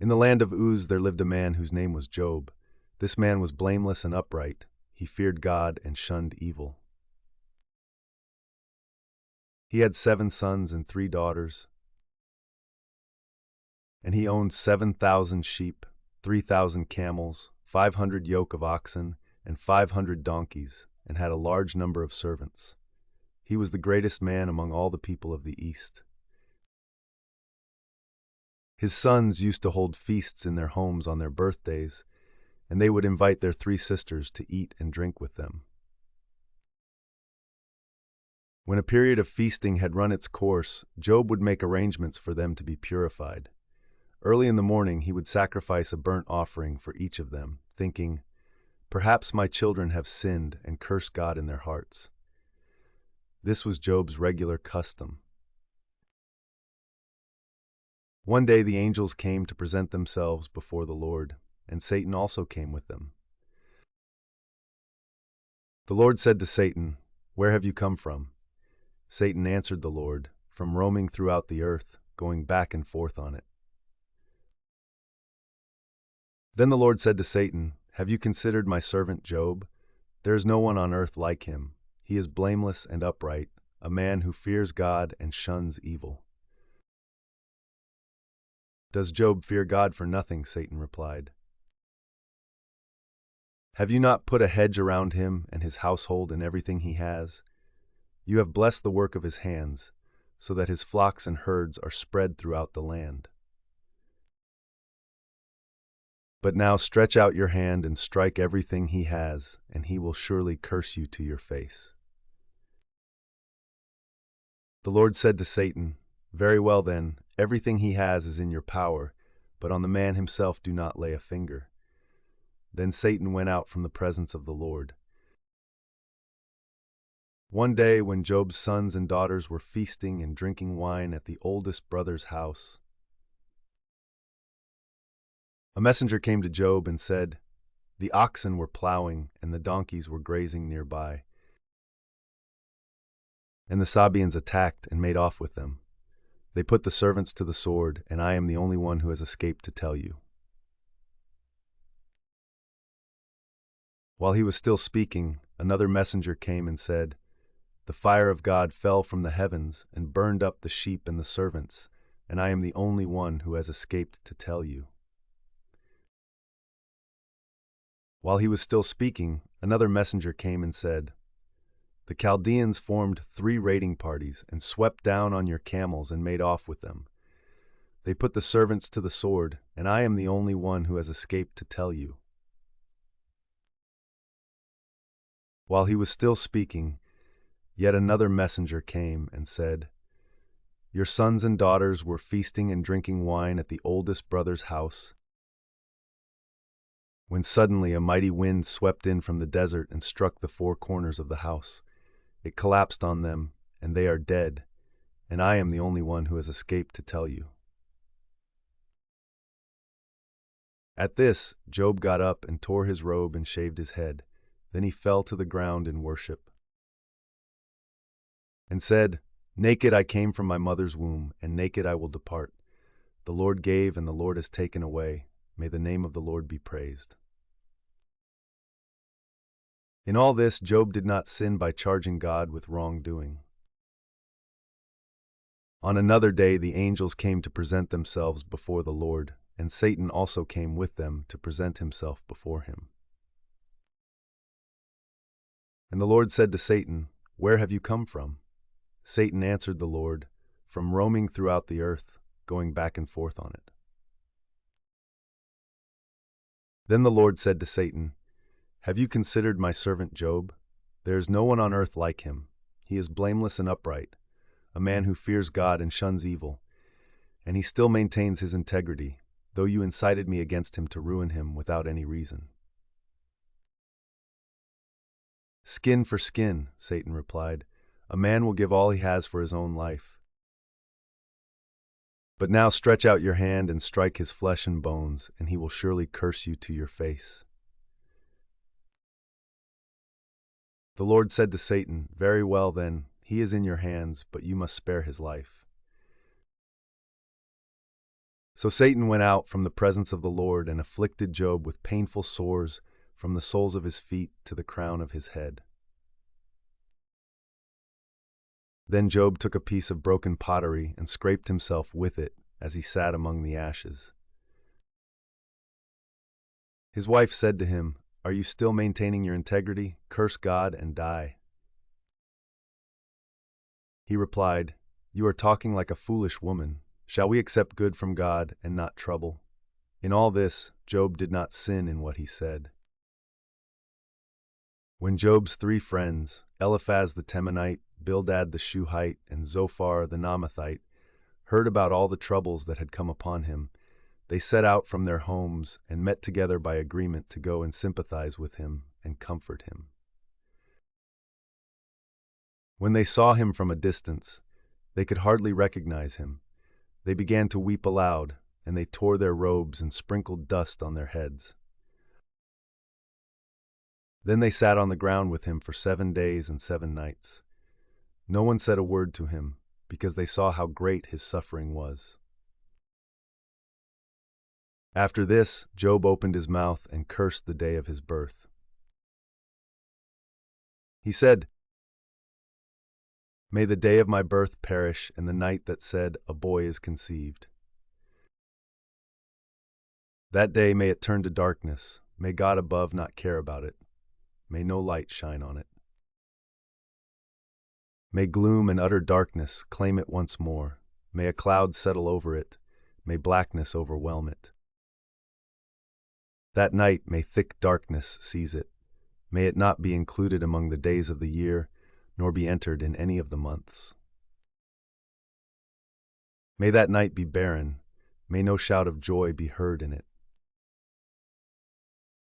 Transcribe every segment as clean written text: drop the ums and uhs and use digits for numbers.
In the land of Uz there lived a man whose name was Job. This man was blameless and upright. He feared God and shunned evil. He had 7 sons and 3 daughters, and he owned 7,000 sheep, 3,000 camels, 500 yoke of oxen, and 500 donkeys, and had a large number of servants. He was the greatest man among all the people of the East. His sons used to hold feasts in their homes on their birthdays, and they would invite their 3 sisters to eat and drink with them. When a period of feasting had run its course, Job would make arrangements for them to be purified. Early in the morning he would sacrifice a burnt offering for each of them, thinking, "Perhaps my children have sinned and cursed God in their hearts." This was Job's regular custom. One day the angels came to present themselves before the Lord, and Satan also came with them. The Lord said to Satan, "Where have you come from?" Satan answered the Lord, "From roaming throughout the earth, going back and forth on it." Then the Lord said to Satan, "Have you considered my servant Job? There is no one on earth like him. He is blameless and upright, a man who fears God and shuns evil." "Does Job fear God for nothing?" Satan replied. "Have you not put a hedge around him and his household and everything he has? You have blessed the work of his hands, so that his flocks and herds are spread throughout the land. But now stretch out your hand and strike everything he has, and he will surely curse you to your face." The Lord said to Satan, "Very well then, everything he has is in your power, but on the man himself do not lay a finger." Then Satan went out from the presence of the Lord. One day, when Job's sons and daughters were feasting and drinking wine at the oldest brother's house, a messenger came to Job and said, "The oxen were plowing and the donkeys were grazing nearby, and the Sabeans attacked and made off with them. They put the servants to the sword, and I am the only one who has escaped to tell you." While he was still speaking, another messenger came and said, "The fire of God fell from the heavens and burned up the sheep and the servants, and I am the only one who has escaped to tell you." While he was still speaking, another messenger came and said, "The Chaldeans formed 3 raiding parties and swept down on your camels and made off with them. They put the servants to the sword, and I am the only one who has escaped to tell you." While he was still speaking, yet another messenger came and said, "Your sons and daughters were feasting and drinking wine at the oldest brother's house, when suddenly a mighty wind swept in from the desert and struck the 4 corners of the house. It collapsed on them, and they are dead, and I am the only one who has escaped to tell you." At this, Job got up and tore his robe and shaved his head. Then he fell to the ground in worship and said, "Naked I came from my mother's womb, and naked I will depart. The Lord gave, and the Lord has taken away. May the name of the Lord be praised." In all this, Job did not sin by charging God with wrongdoing. On another day, the angels came to present themselves before the Lord, and Satan also came with them to present himself before him. And the Lord said to Satan, "Where have you come from?" Satan answered the Lord, "From roaming throughout the earth, going back and forth on it." Then the Lord said to Satan, "Have you considered my servant Job? There is no one on earth like him. He is blameless and upright, a man who fears God and shuns evil, and he still maintains his integrity, though you incited me against him to ruin him without any reason." "Skin for skin," Satan replied. "A man will give all he has for his own life. But now stretch out your hand and strike his flesh and bones, and he will surely curse you to your face." The Lord said to Satan, "Very well then, he is in your hands, but you must spare his life." So Satan went out from the presence of the Lord and afflicted Job with painful sores from the soles of his feet to the crown of his head. Then Job took a piece of broken pottery and scraped himself with it as he sat among the ashes. His wife said to him, "Are you still maintaining your integrity? Curse God and die." He replied, "You are talking like a foolish woman. Shall we accept good from God and not trouble?" In all this, Job did not sin in what he said. When Job's 3 friends, Eliphaz the Temanite, Bildad the Shuhite, and Zophar the Naamathite, heard about all the troubles that had come upon him, they set out from their homes and met together by agreement to go and sympathize with him and comfort him. When they saw him from a distance, they could hardly recognize him. They began to weep aloud, and they tore their robes and sprinkled dust on their heads. Then they sat on the ground with him for 7 days and 7 nights. No one said a word to him, because they saw how great his suffering was. After this, Job opened his mouth and cursed the day of his birth. He said, "May the day of my birth perish, and the night that said, 'A boy is conceived.' That day may it turn to darkness. May God above not care about it. May no light shine on it. May gloom and utter darkness claim it once more. May a cloud settle over it. May blackness overwhelm it. That night may thick darkness seize it. May it not be included among the days of the year, nor be entered in any of the months. May that night be barren. May no shout of joy be heard in it.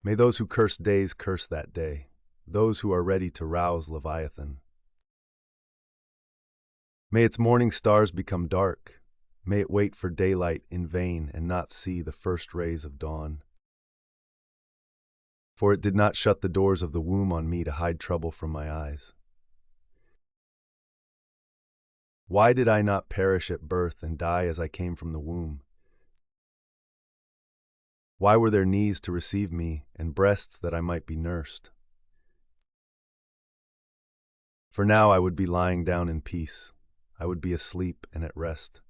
May those who curse days curse that day, those who are ready to rouse Leviathan. May its morning stars become dark. May it wait for daylight in vain and not see the first rays of dawn. For it did not shut the doors of the womb on me to hide trouble from my eyes. Why did I not perish at birth and die as I came from the womb? Why were there knees to receive me and breasts that I might be nursed? For now I would be lying down in peace. I would be asleep and at rest.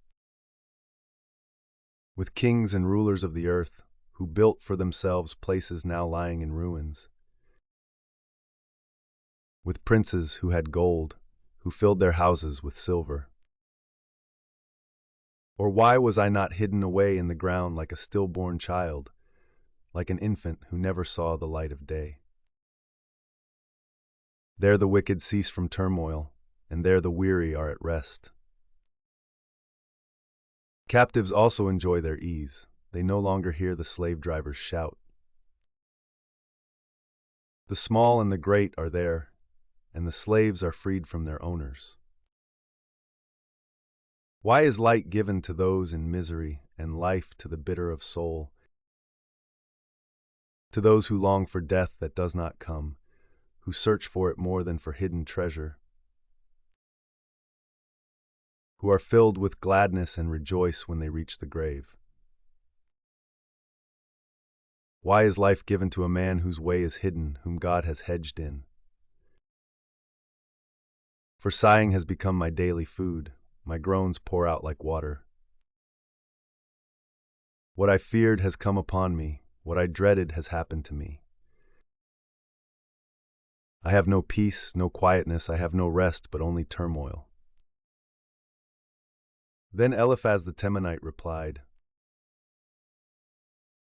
With kings and rulers of the earth, who built for themselves places now lying in ruins. With princes who had gold, who filled their houses with silver. Or why was I not hidden away in the ground like a stillborn child, like an infant who never saw the light of day? There the wicked cease from turmoil, and there the weary are at rest. Captives also enjoy their ease. They no longer hear the slave drivers shout. The small and the great are there, and the slaves are freed from their owners. Why is light given to those in misery, and life to the bitter of soul? To those who long for death that does not come, who search for it more than for hidden treasure, who are filled with gladness and rejoice when they reach the grave. Why is life given to a man whose way is hidden, whom God has hedged in? For sighing has become my daily food, my groans pour out like water. What I feared has come upon me, what I dreaded has happened to me. I have no peace, no quietness, I have no rest, but only turmoil. Then Eliphaz the Temanite replied,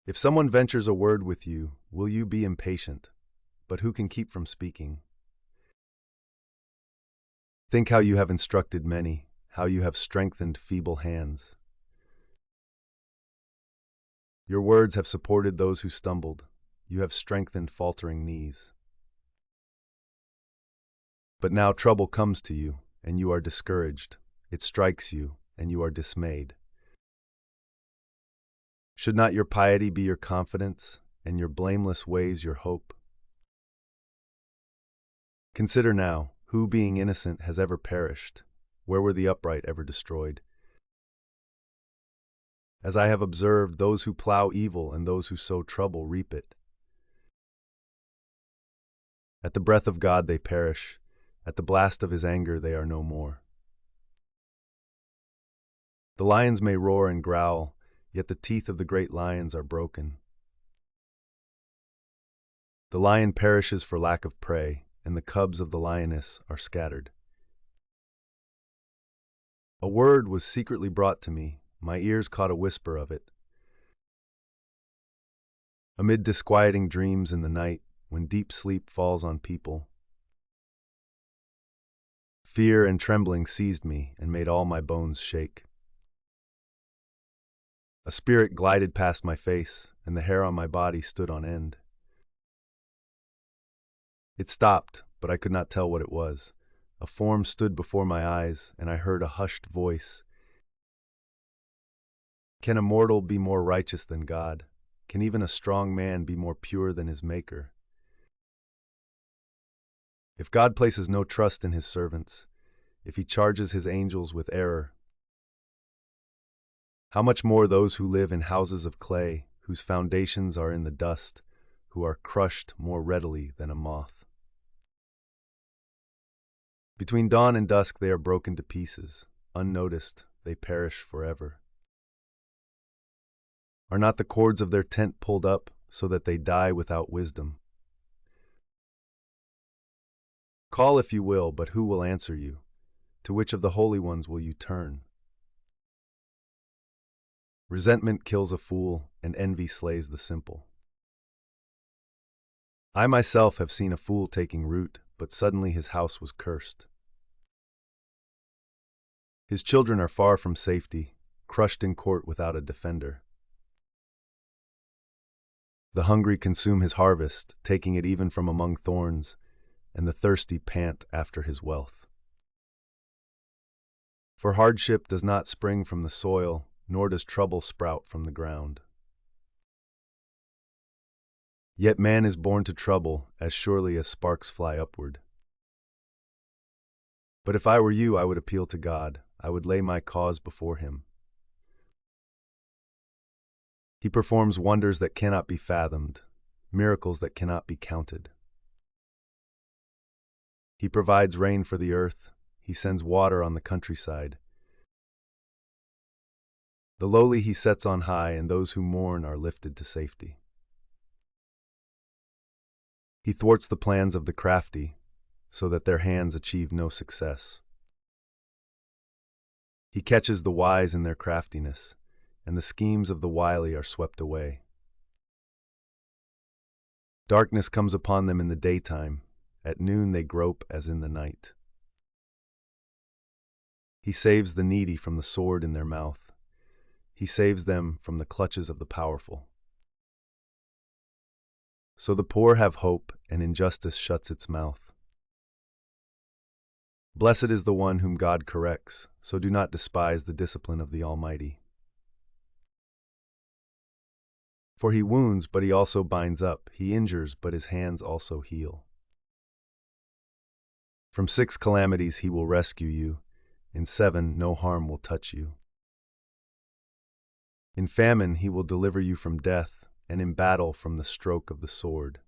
"If someone ventures a word with you, will you be impatient? But who can keep from speaking? Think how you have instructed many, how you have strengthened feeble hands. Your words have supported those who stumbled. You have strengthened faltering knees. But now trouble comes to you, and you are discouraged. It strikes you, and you are dismayed. Should not your piety be your confidence, and your blameless ways your hope? Consider now, who being innocent has ever perished? Where were the upright ever destroyed? As I have observed, those who plow evil and those who sow trouble reap it. At the breath of God they perish, at the blast of his anger they are no more. The lions may roar and growl, yet the teeth of the great lions are broken. The lion perishes for lack of prey, and the cubs of the lioness are scattered. A word was secretly brought to me, my ears caught a whisper of it. Amid disquieting dreams in the night, when deep sleep falls on people, fear and trembling seized me and made all my bones shake. A spirit glided past my face, and the hair on my body stood on end. It stopped, but I could not tell what it was. A form stood before my eyes, and I heard a hushed voice. Can a mortal be more righteous than God? Can even a strong man be more pure than his Maker? If God places no trust in his servants, if he charges his angels with error, how much more those who live in houses of clay, whose foundations are in the dust, who are crushed more readily than a moth. Between dawn and dusk they are broken to pieces. Unnoticed, they perish forever. Are not the cords of their tent pulled up so that they die without wisdom? Call if you will, but who will answer you? To which of the holy ones will you turn? Resentment kills a fool, and envy slays the simple. I myself have seen a fool taking root, but suddenly his house was cursed. His children are far from safety, crushed in court without a defender. The hungry consume his harvest, taking it even from among thorns, and the thirsty pant after his wealth. For hardship does not spring from the soil, nor does trouble sprout from the ground. Yet man is born to trouble as surely as sparks fly upward. But if I were you, I would appeal to God. I would lay my cause before him. He performs wonders that cannot be fathomed, miracles that cannot be counted. He provides rain for the earth. He sends water on the countryside. The lowly he sets on high, and those who mourn are lifted to safety. He thwarts the plans of the crafty, so that their hands achieve no success. He catches the wise in their craftiness, and the schemes of the wily are swept away. Darkness comes upon them in the daytime, at noon they grope as in the night. He saves the needy from the sword in their mouth. He saves them from the clutches of the powerful. So the poor have hope, and injustice shuts its mouth. Blessed is the one whom God corrects, so do not despise the discipline of the Almighty. For he wounds, but he also binds up. He injures, but his hands also heal. From 6 calamities he will rescue you. In 7 no harm will touch you. In famine he will deliver you from death, and in battle from the stroke of the sword.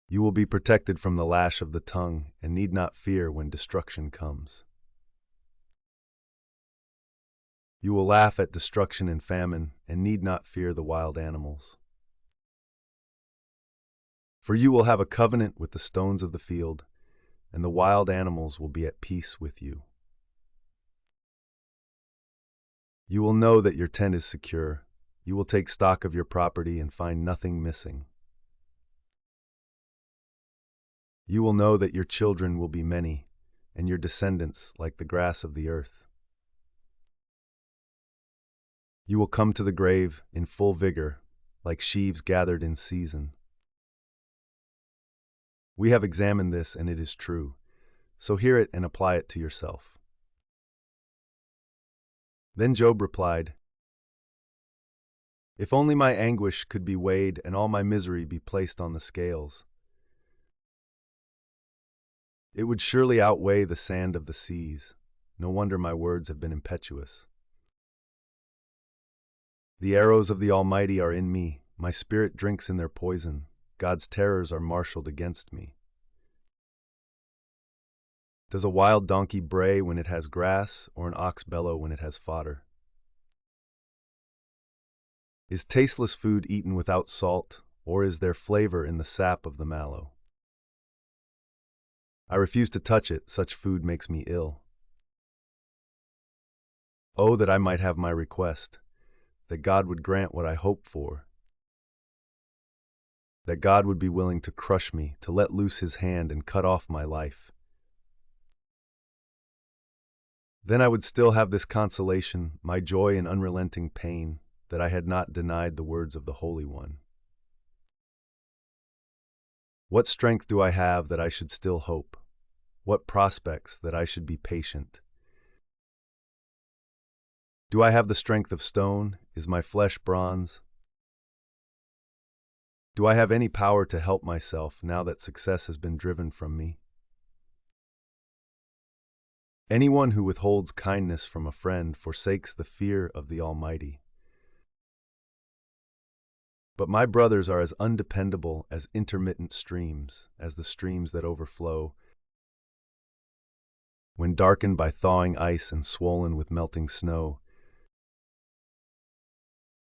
You will be protected from the lash of the tongue, and need not fear when destruction comes. You will laugh at destruction and famine, and need not fear the wild animals. For you will have a covenant with the stones of the field, and the wild animals will be at peace with you. You will know that your tent is secure. You will take stock of your property and find nothing missing. You will know that your children will be many, and your descendants like the grass of the earth. You will come to the grave in full vigor, like sheaves gathered in season. We have examined this, and it is true. So hear it and apply it to yourself. Then Job replied, If only my anguish could be weighed and all my misery be placed on the scales, it would surely outweigh the sand of the seas. No wonder my words have been impetuous. The arrows of the Almighty are in me, my spirit drinks in their poison, God's terrors are marshaled against me. Does a wild donkey bray when it has grass, or an ox bellow when it has fodder? Is tasteless food eaten without salt, or is there flavor in the sap of the mallow? I refuse to touch it, such food makes me ill. Oh, that I might have my request, that God would grant what I hope for, that God would be willing to crush me, to let loose his hand and cut off my life. Then I would still have this consolation, my joy in unrelenting pain, that I had not denied the words of the Holy One. What strength do I have that I should still hope? What prospects that I should be patient? Do I have the strength of stone? Is my flesh bronze? Do I have any power to help myself now that success has been driven from me? Anyone who withholds kindness from a friend forsakes the fear of the Almighty. But my brothers are as undependable as intermittent streams, as the streams that overflow, when darkened by thawing ice and swollen with melting snow.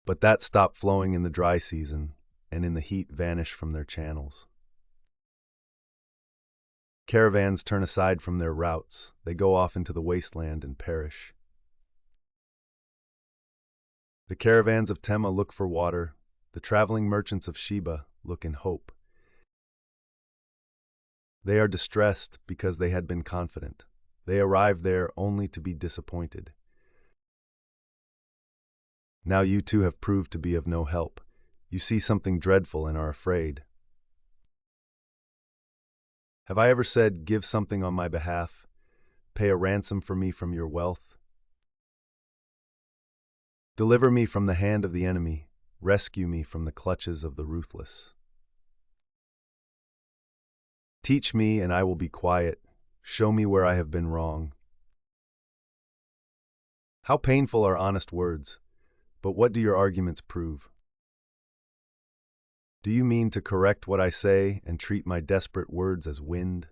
But that stop flowing in the dry season, and in the heat vanish from their channels. Caravans turn aside from their routes, they go off into the wasteland and perish. The caravans of Tema look for water, the traveling merchants of Sheba look in hope. They are distressed because they had been confident. They arrive there only to be disappointed. Now you too have proved to be of no help. You see something dreadful and are afraid. Have I ever said, give something on my behalf, pay a ransom for me from your wealth? Deliver me from the hand of the enemy, rescue me from the clutches of the ruthless. Teach me and I will be quiet, show me where I have been wrong. How painful are honest words, but what do your arguments prove? Do you mean to correct what I say and treat my desperate words as wind?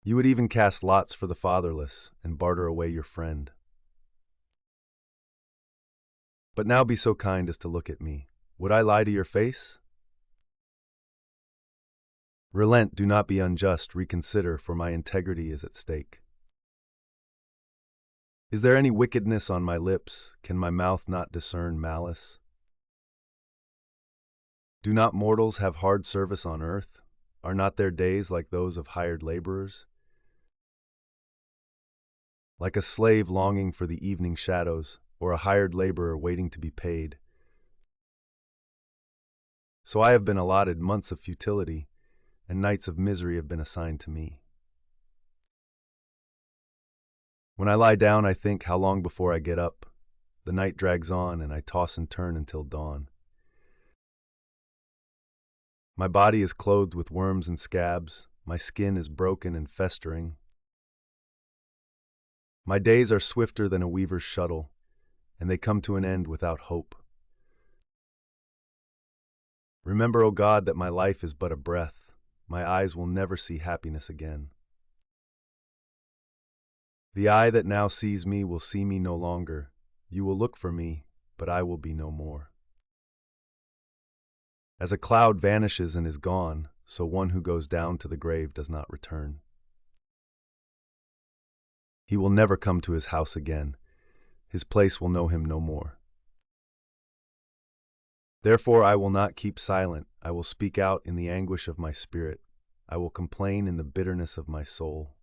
You would even cast lots for the fatherless and barter away your friend. But now be so kind as to look at me. Would I lie to your face? Relent, do not be unjust, reconsider, for my integrity is at stake. Is there any wickedness on my lips? Can my mouth not discern malice? Do not mortals have hard service on earth? Are not their days like those of hired laborers? Like a slave longing for the evening shadows, or a hired laborer waiting to be paid. So I have been allotted months of futility, and nights of misery have been assigned to me. When I lie down, I think how long before I get up. The night drags on, and I toss and turn until dawn. My body is clothed with worms and scabs, my skin is broken and festering. My days are swifter than a weaver's shuttle, and they come to an end without hope. Remember, O God, that my life is but a breath. My eyes will never see happiness again. The eye that now sees me will see me no longer. You will look for me, but I will be no more. As a cloud vanishes and is gone, so one who goes down to the grave does not return. He will never come to his house again. His place will know him no more. Therefore I will not keep silent. I will speak out in the anguish of my spirit. I will complain in the bitterness of my soul.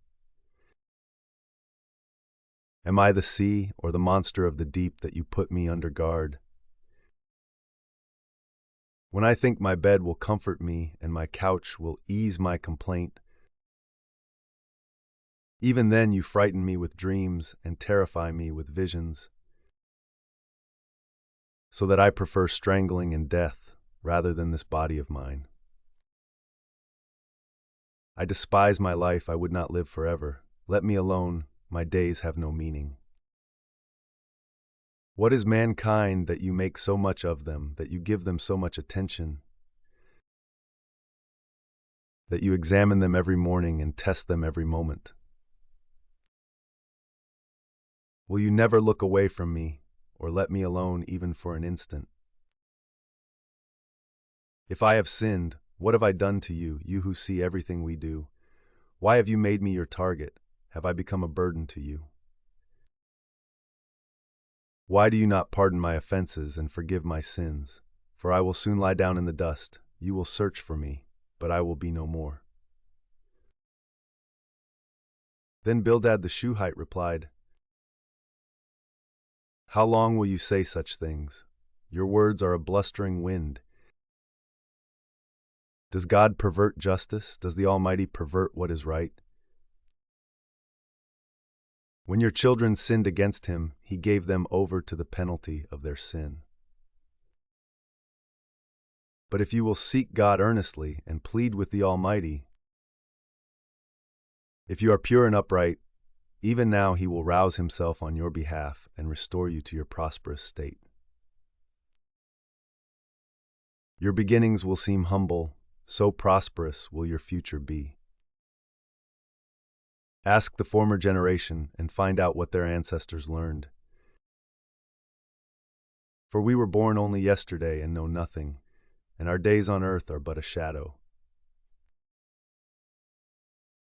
Am I the sea or the monster of the deep that you put me under guard? When I think my bed will comfort me and my couch will ease my complaint, even then you frighten me with dreams and terrify me with visions, so that I prefer strangling and death rather than this body of mine. I despise my life, I would not live forever. Let me alone, my days have no meaning. What is mankind that you make so much of them, that you give them so much attention, that you examine them every morning and test them every moment? Will you never look away from me, or let me alone even for an instant? If I have sinned, what have I done to you, you who see everything we do? Why have you made me your target? Have I become a burden to you? Why do you not pardon my offenses and forgive my sins? For I will soon lie down in the dust. You will search for me, but I will be no more. Then Bildad the Shuhite replied, How long will you say such things? Your words are a blustering wind. Does God pervert justice? Does the Almighty pervert what is right? When your children sinned against him, he gave them over to the penalty of their sin. But if you will seek God earnestly and plead with the Almighty, if you are pure and upright, even now he will rouse himself on your behalf and restore you to your prosperous state. Your beginnings will seem humble, so prosperous will your future be. Ask the former generation and find out what their ancestors learned. For we were born only yesterday and know nothing, and our days on earth are but a shadow.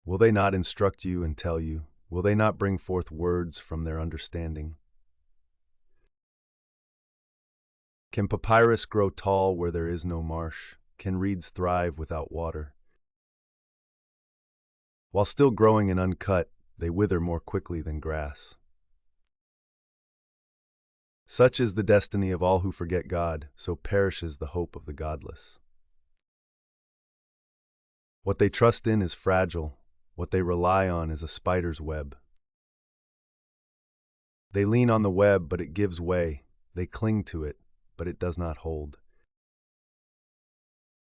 Will they not instruct you and tell you? Will they not bring forth words from their understanding? Can papyrus grow tall where there is no marsh? Can reeds thrive without water? While still growing and uncut, they wither more quickly than grass. Such is the destiny of all who forget God, so perishes the hope of the godless. What they trust in is fragile, what they rely on is a spider's web. They lean on the web, but it gives way. They cling to it, but it does not hold.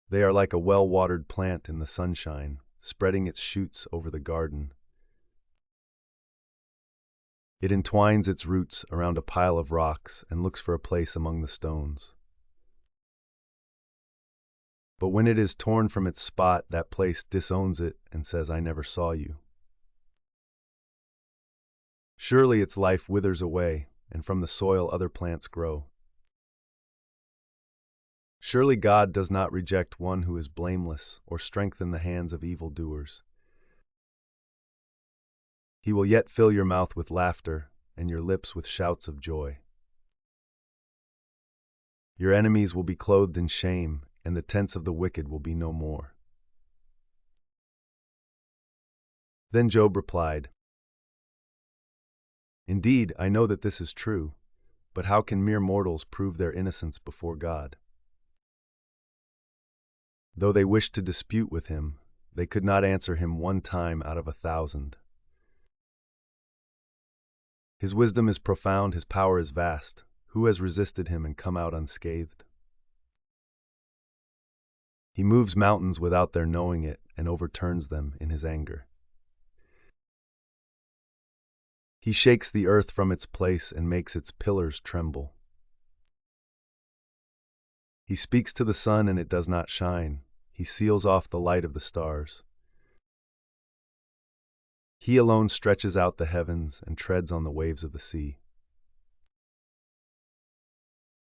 They are like a well-watered plant in the sunshine, spreading its shoots over the garden. It entwines its roots around a pile of rocks and looks for a place among the stones. But when it is torn from its spot, that place disowns it and says, I never saw you. Surely its life withers away, and from the soil other plants grow. Surely God does not reject one who is blameless or strengthen the hands of evildoers. He will yet fill your mouth with laughter and your lips with shouts of joy. Your enemies will be clothed in shame, and the tents of the wicked will be no more. Then Job replied, Indeed, I know that this is true, but how can mere mortals prove their innocence before God? Though they wished to dispute with him, they could not answer him 1 time out of 1,000. His wisdom is profound, his power is vast. Who has resisted him and come out unscathed? He moves mountains without their knowing it and overturns them in his anger. He shakes the earth from its place and makes its pillars tremble. He speaks to the sun and it does not shine. He seals off the light of the stars. He alone stretches out the heavens and treads on the waves of the sea.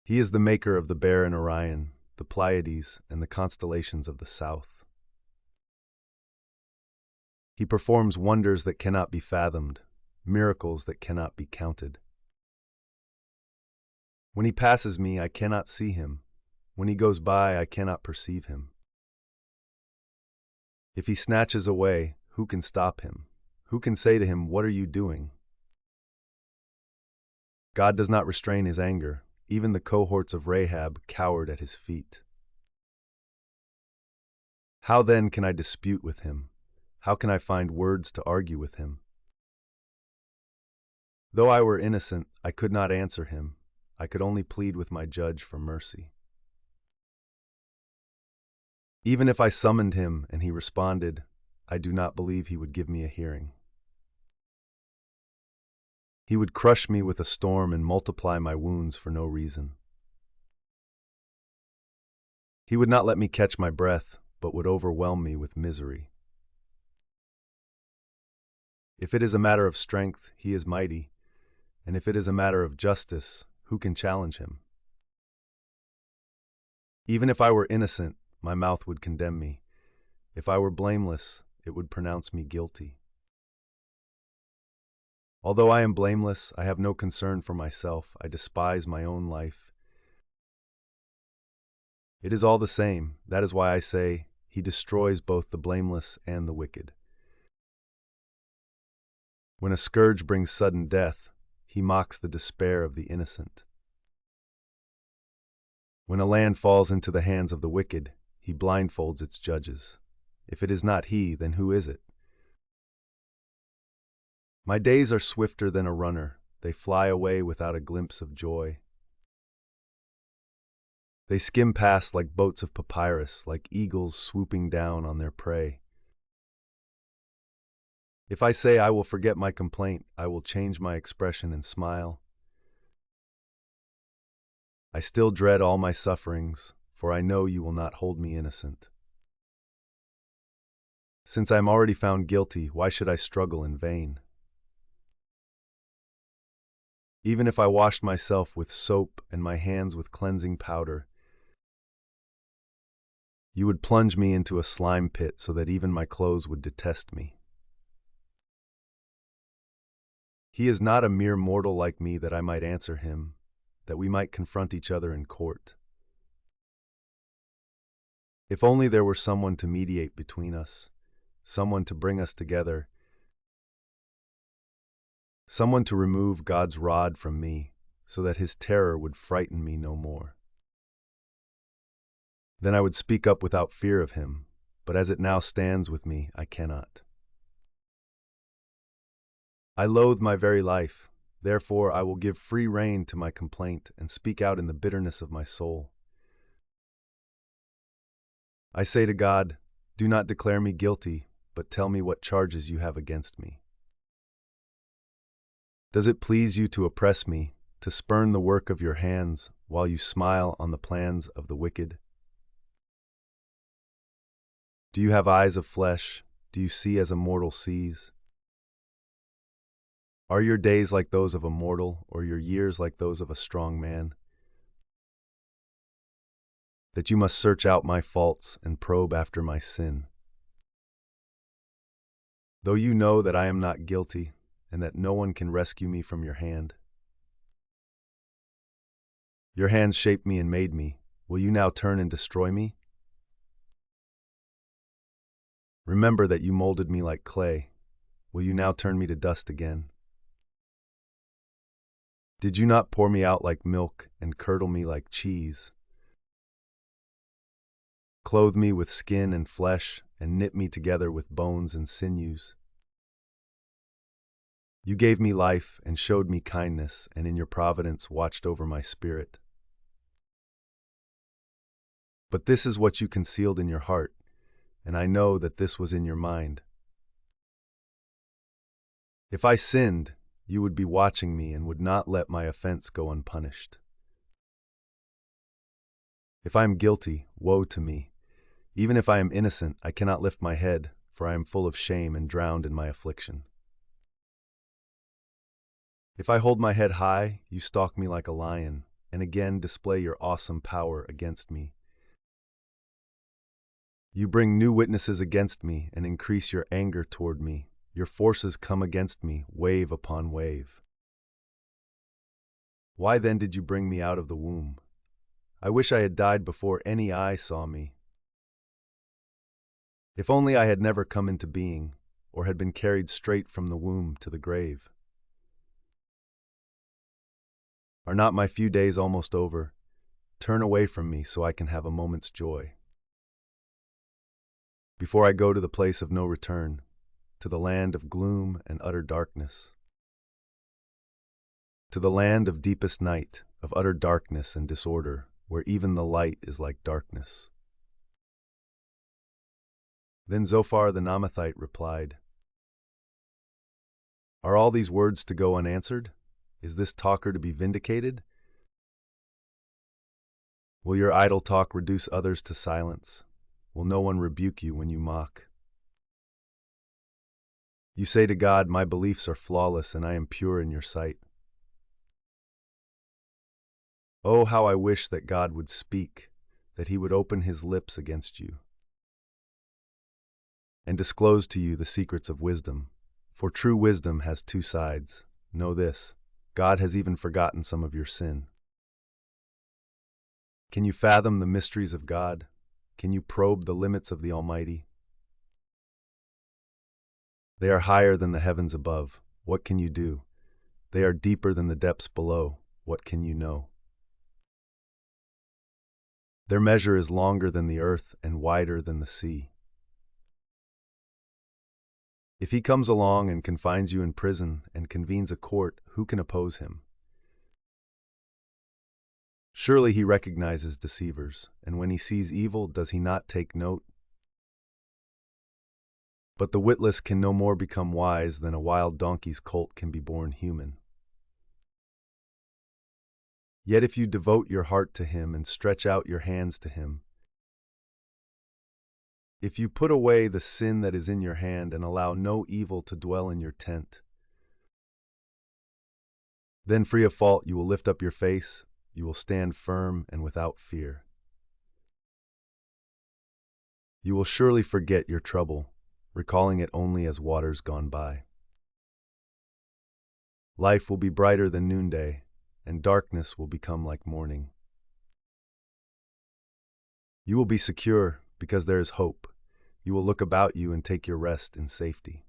He is the maker of the Bear and Orion, the Pleiades, and the constellations of the south. He performs wonders that cannot be fathomed, miracles that cannot be counted. When he passes me, I cannot see him. When he goes by, I cannot perceive him. If he snatches away, who can stop him? Who can say to him, What are you doing? God does not restrain his anger. Even the cohorts of Rahab cowered at his feet. How then can I dispute with him? How can I find words to argue with him? Though I were innocent, I could not answer him. I could only plead with my judge for mercy. Even if I summoned him and he responded, I do not believe he would give me a hearing. He would crush me with a storm and multiply my wounds for no reason. He would not let me catch my breath, but would overwhelm me with misery. If it is a matter of strength, he is mighty, and if it is a matter of justice, who can challenge him? Even if I were innocent, my mouth would condemn me. If I were blameless, it would pronounce me guilty. Although I am blameless, I have no concern for myself. I despise my own life. It is all the same. That is why I say, he destroys both the blameless and the wicked. When a scourge brings sudden death, he mocks the despair of the innocent. When a land falls into the hands of the wicked, he blindfolds its judges. If it is not he, then who is it? My days are swifter than a runner. They fly away without a glimpse of joy. They skim past like boats of papyrus, like eagles swooping down on their prey. If I say I will forget my complaint, I will change my expression and smile. I still dread all my sufferings, for I know you will not hold me innocent. Since I am already found guilty, why should I struggle in vain? Even if I washed myself with soap and my hands with cleansing powder, you would plunge me into a slime pit so that even my clothes would detest me. He is not a mere mortal like me that I might answer him, that we might confront each other in court. If only there were someone to mediate between us, someone to bring us together, someone to remove God's rod from me, so that his terror would frighten me no more. Then I would speak up without fear of him, but as it now stands with me, I cannot. I loathe my very life, therefore I will give free rein to my complaint and speak out in the bitterness of my soul. I say to God, do not declare me guilty, but tell me what charges you have against me. Does it please you to oppress me, to spurn the work of your hands, while you smile on the plans of the wicked? Do you have eyes of flesh? Do you see as a mortal sees? Are your days like those of a mortal, or your years like those of a strong man? That you must search out my faults and probe after my sin. Though you know that I am not guilty, and that no one can rescue me from your hand. Your hands shaped me and made me. Will you now turn and destroy me? Remember that you molded me like clay. Will you now turn me to dust again? Did you not pour me out like milk and curdle me like cheese? Clothe me with skin and flesh and knit me together with bones and sinews. You gave me life and showed me kindness, and in your providence watched over my spirit. But this is what you concealed in your heart, and I know that this was in your mind. If I sinned, you would be watching me and would not let my offense go unpunished. If I am guilty, woe to me. Even if I am innocent, I cannot lift my head, for I am full of shame and drowned in my affliction. If I hold my head high, you stalk me like a lion, and again display your awesome power against me. You bring new witnesses against me and increase your anger toward me. Your forces come against me, wave upon wave. Why then did you bring me out of the womb? I wish I had died before any eye saw me. If only I had never come into being, or had been carried straight from the womb to the grave. Are not my few days almost over? Turn away from me so I can have a moment's joy. Before I go to the place of no return, to the land of gloom and utter darkness, to the land of deepest night, of utter darkness and disorder, where even the light is like darkness. Then Zophar the Naamathite replied, Are all these words to go unanswered? Is this talker to be vindicated? Will your idle talk reduce others to silence? Will no one rebuke you when you mock? You say to God, "My beliefs are flawless and I am pure in your sight." Oh, how I wish that God would speak, that he would open his lips against you and disclose to you the secrets of wisdom. For true wisdom has two sides. Know this: God has even forgotten some of your sin. Can you fathom the mysteries of God? Can you probe the limits of the Almighty? They are higher than the heavens above. What can you do? They are deeper than the depths below. What can you know? Their measure is longer than the earth and wider than the sea. If he comes along and confines you in prison and convenes a court, who can oppose him? Surely he recognizes deceivers, and when he sees evil, does he not take note? But the witless can no more become wise than a wild donkey's colt can be born human. Yet if you devote your heart to him and stretch out your hands to him, if you put away the sin that is in your hand and allow no evil to dwell in your tent, then free of fault you will lift up your face, you will stand firm and without fear. You will surely forget your trouble, recalling it only as waters gone by. Life will be brighter than noonday, and darkness will become like morning. You will be secure because there is hope. You will look about you and take your rest in safety.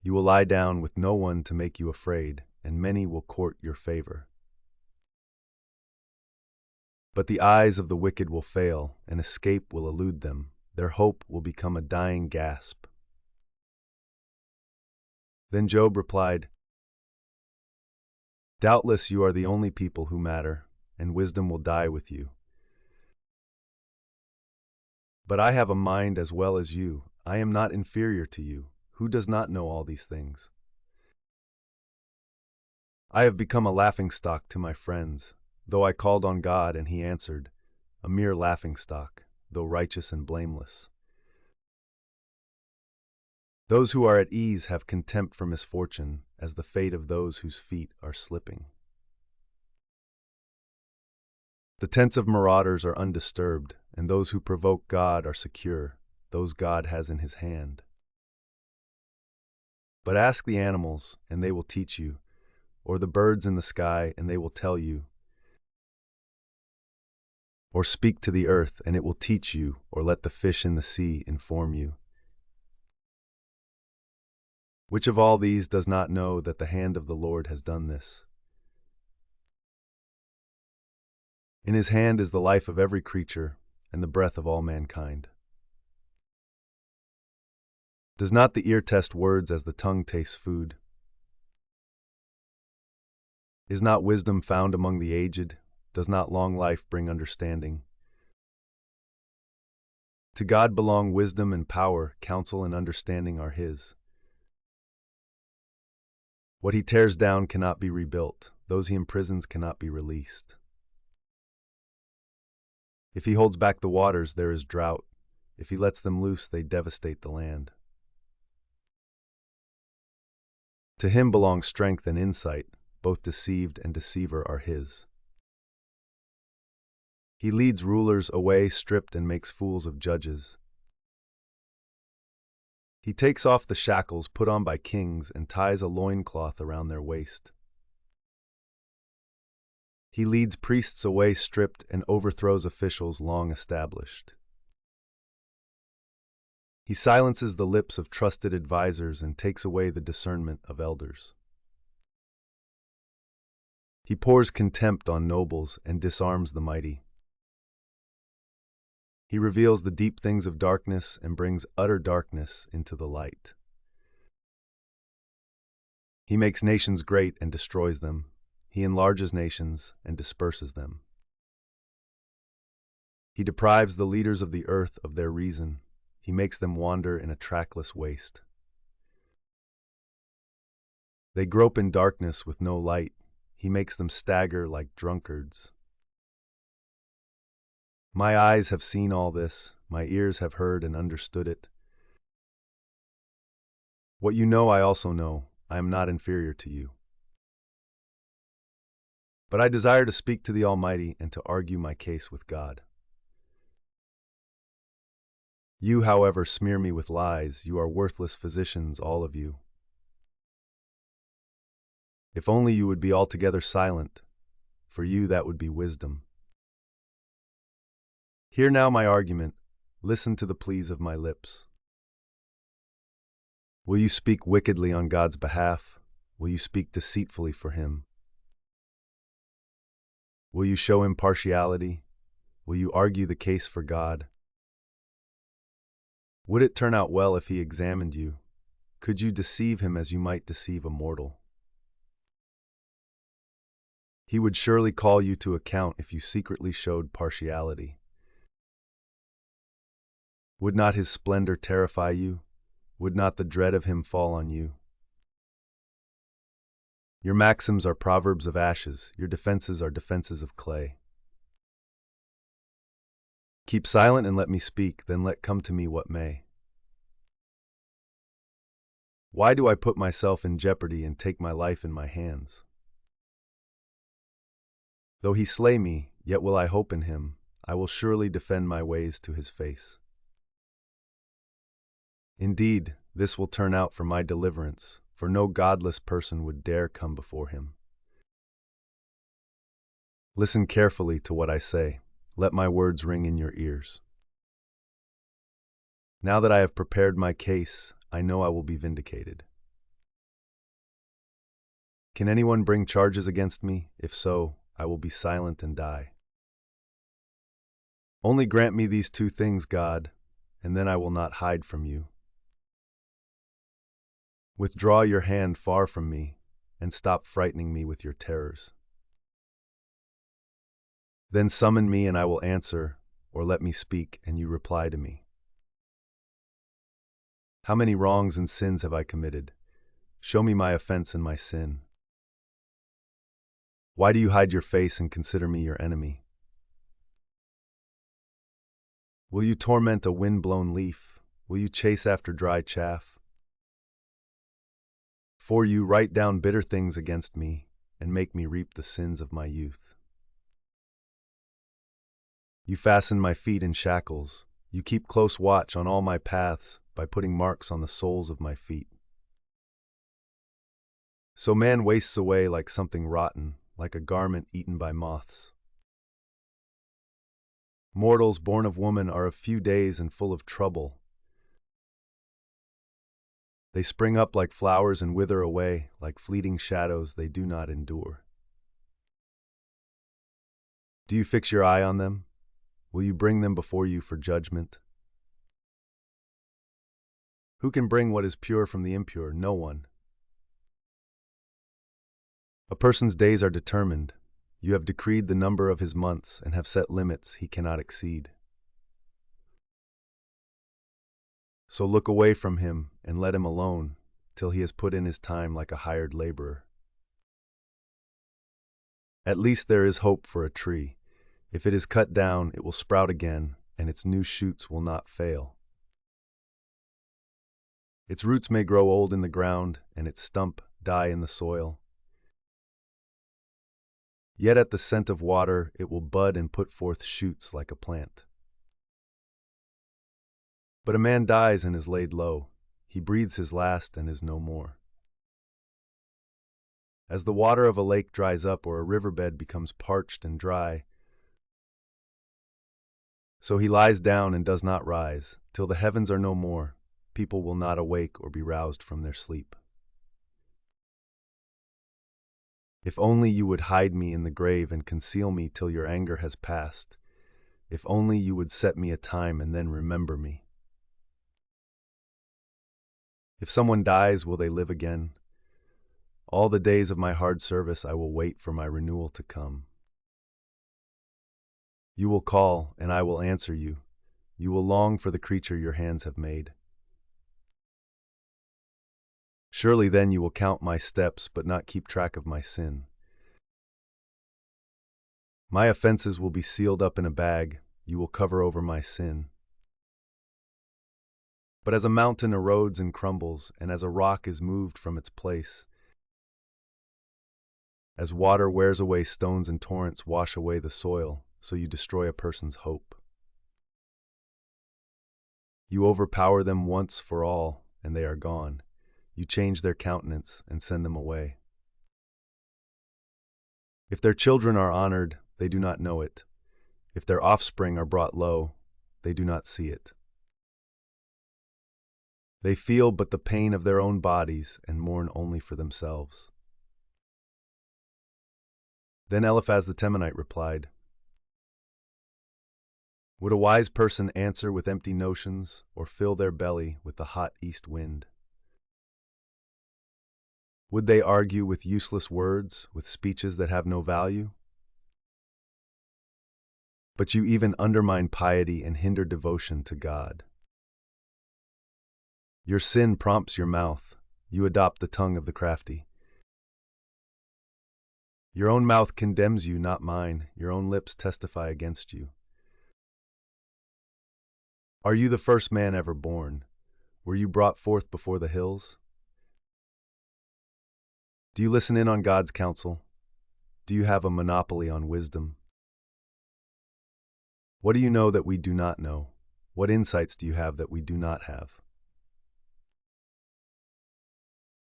You will lie down with no one to make you afraid, and many will court your favor. But the eyes of the wicked will fail, and escape will elude them. Their hope will become a dying gasp. Then Job replied, "Doubtless you are the only people who matter, and wisdom will die with you. But I have a mind as well as you. I am not inferior to you. Who does not know all these things? I have become a laughingstock to my friends. Though I called on God and he answered, a mere laughingstock, though righteous and blameless. Those who are at ease have contempt for misfortune, as the fate of those whose feet are slipping. The tents of marauders are undisturbed, and those who provoke God are secure, those God has in his hand. But ask the animals, and they will teach you, or the birds in the sky, and they will tell you. Or speak to the earth, and it will teach you, or let the fish in the sea inform you. Which of all these does not know that the hand of the Lord has done this? In his hand is the life of every creature, and the breath of all mankind. Does not the ear test words as the tongue tastes food? Is not wisdom found among the aged? Does not long life bring understanding? To God belong wisdom and power, counsel and understanding are his. What he tears down cannot be rebuilt, those he imprisons cannot be released. If he holds back the waters, there is drought. If he lets them loose, they devastate the land. To him belong strength and insight, both deceived and deceiver are his. He leads rulers away stripped and makes fools of judges. He takes off the shackles put on by kings and ties a loincloth around their waist. He leads priests away stripped and overthrows officials long established. He silences the lips of trusted advisers and takes away the discernment of elders. He pours contempt on nobles and disarms the mighty. He reveals the deep things of darkness and brings utter darkness into the light. He makes nations great and destroys them. He enlarges nations and disperses them. He deprives the leaders of the earth of their reason. He makes them wander in a trackless waste. They grope in darkness with no light. He makes them stagger like drunkards. My eyes have seen all this, my ears have heard and understood it. What you know I also know, I am not inferior to you. But I desire to speak to the Almighty and to argue my case with God. You, however, smear me with lies. You are worthless physicians, all of you. If only you would be altogether silent. For you that would be wisdom. Hear now my argument. Listen to the pleas of my lips. Will you speak wickedly on God's behalf? Will you speak deceitfully for him? Will you show impartiality? Will you argue the case for God? Would it turn out well if he examined you? Could you deceive him as you might deceive a mortal? He would surely call you to account if you secretly showed partiality. Would not his splendor terrify you? Would not the dread of him fall on you? Your maxims are proverbs of ashes, your defenses are defenses of clay. Keep silent and let me speak, then let come to me what may. Why do I put myself in jeopardy and take my life in my hands? Though he slay me, yet will I hope in him. I will surely defend my ways to his face. Indeed, this will turn out for my deliverance, for no godless person would dare come before him. Listen carefully to what I say. Let my words ring in your ears. Now that I have prepared my case, I know I will be vindicated. Can anyone bring charges against me? If so, I will be silent and die. Only grant me these two things, God, and then I will not hide from you. Withdraw your hand far from me, and stop frightening me with your terrors. Then summon me and I will answer, or let me speak and you reply to me. How many wrongs and sins have I committed? Show me my offense and my sin. Why do you hide your face and consider me your enemy? Will you torment a wind-blown leaf? Will you chase after dry chaff? For you write down bitter things against me, and make me reap the sins of my youth. You fasten my feet in shackles. You keep close watch on all my paths by putting marks on the soles of my feet. So man wastes away like something rotten, like a garment eaten by moths. Mortals born of woman are of few days and full of trouble. They spring up like flowers and wither away, like fleeting shadows they do not endure. Do you fix your eye on them? Will you bring them before you for judgment? Who can bring what is pure from the impure? No one. A person's days are determined. You have decreed the number of his months and have set limits he cannot exceed. So look away from him and let him alone till he has put in his time like a hired laborer. At least there is hope for a tree. If it is cut down, it will sprout again, and its new shoots will not fail. Its roots may grow old in the ground, and its stump die in the soil. Yet at the scent of water it will bud and put forth shoots like a plant. But a man dies and is laid low. He breathes his last and is no more. As the water of a lake dries up or a riverbed becomes parched and dry, so he lies down and does not rise. Till the heavens are no more, people will not awake or be roused from their sleep. If only you would hide me in the grave and conceal me till your anger has passed. If only you would set me a time and then remember me. If someone dies, will they live again? All the days of my hard service I will wait for my renewal to come. You will call, and I will answer you. You will long for the creature your hands have made. Surely then you will count my steps, but not keep track of my sin. My offenses will be sealed up in a bag, you will cover over my sin. But as a mountain erodes and crumbles, and as a rock is moved from its place, as water wears away stones and torrents wash away the soil, so you destroy a person's hope. You overpower them once for all, and they are gone. You change their countenance and send them away. If their children are honored, they do not know it. If their offspring are brought low, they do not see it. They feel but the pain of their own bodies and mourn only for themselves. Then Eliphaz the Temanite replied, would a wise person answer with empty notions, or fill their belly with the hot east wind? Would they argue with useless words, with speeches that have no value? But you even undermine piety and hinder devotion to God. Your sin prompts your mouth. You adopt the tongue of the crafty. Your own mouth condemns you, not mine. Your own lips testify against you. Are you the first man ever born? Were you brought forth before the hills? Do you listen in on God's counsel? Do you have a monopoly on wisdom? What do you know that we do not know? What insights do you have that we do not have?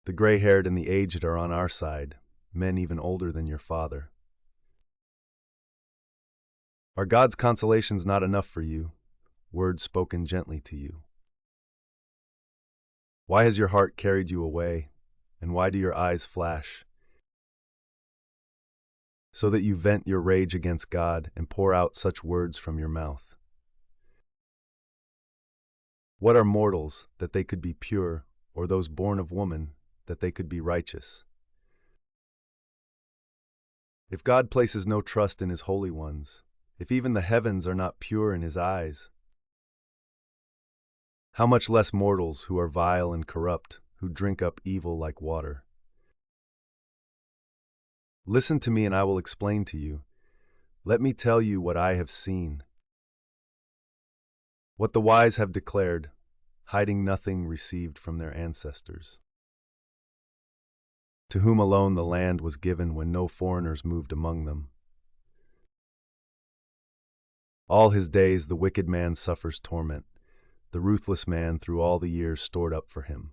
The gray-haired and the aged are on our side, men even older than your father. Are God's consolations not enough for you? Words spoken gently to you. Why has your heart carried you away, and why do your eyes flash? So that you vent your rage against God and pour out such words from your mouth. What are mortals that they could be pure, or those born of woman that they could be righteous? If God places no trust in his holy ones, if even the heavens are not pure in his eyes, how much less mortals who are vile and corrupt, who drink up evil like water? Listen to me and I will explain to you. Let me tell you what I have seen. What the wise have declared, hiding nothing received from their ancestors. To whom alone the land was given when no foreigners moved among them. All his days the wicked man suffers torment, the ruthless man through all the years stored up for him.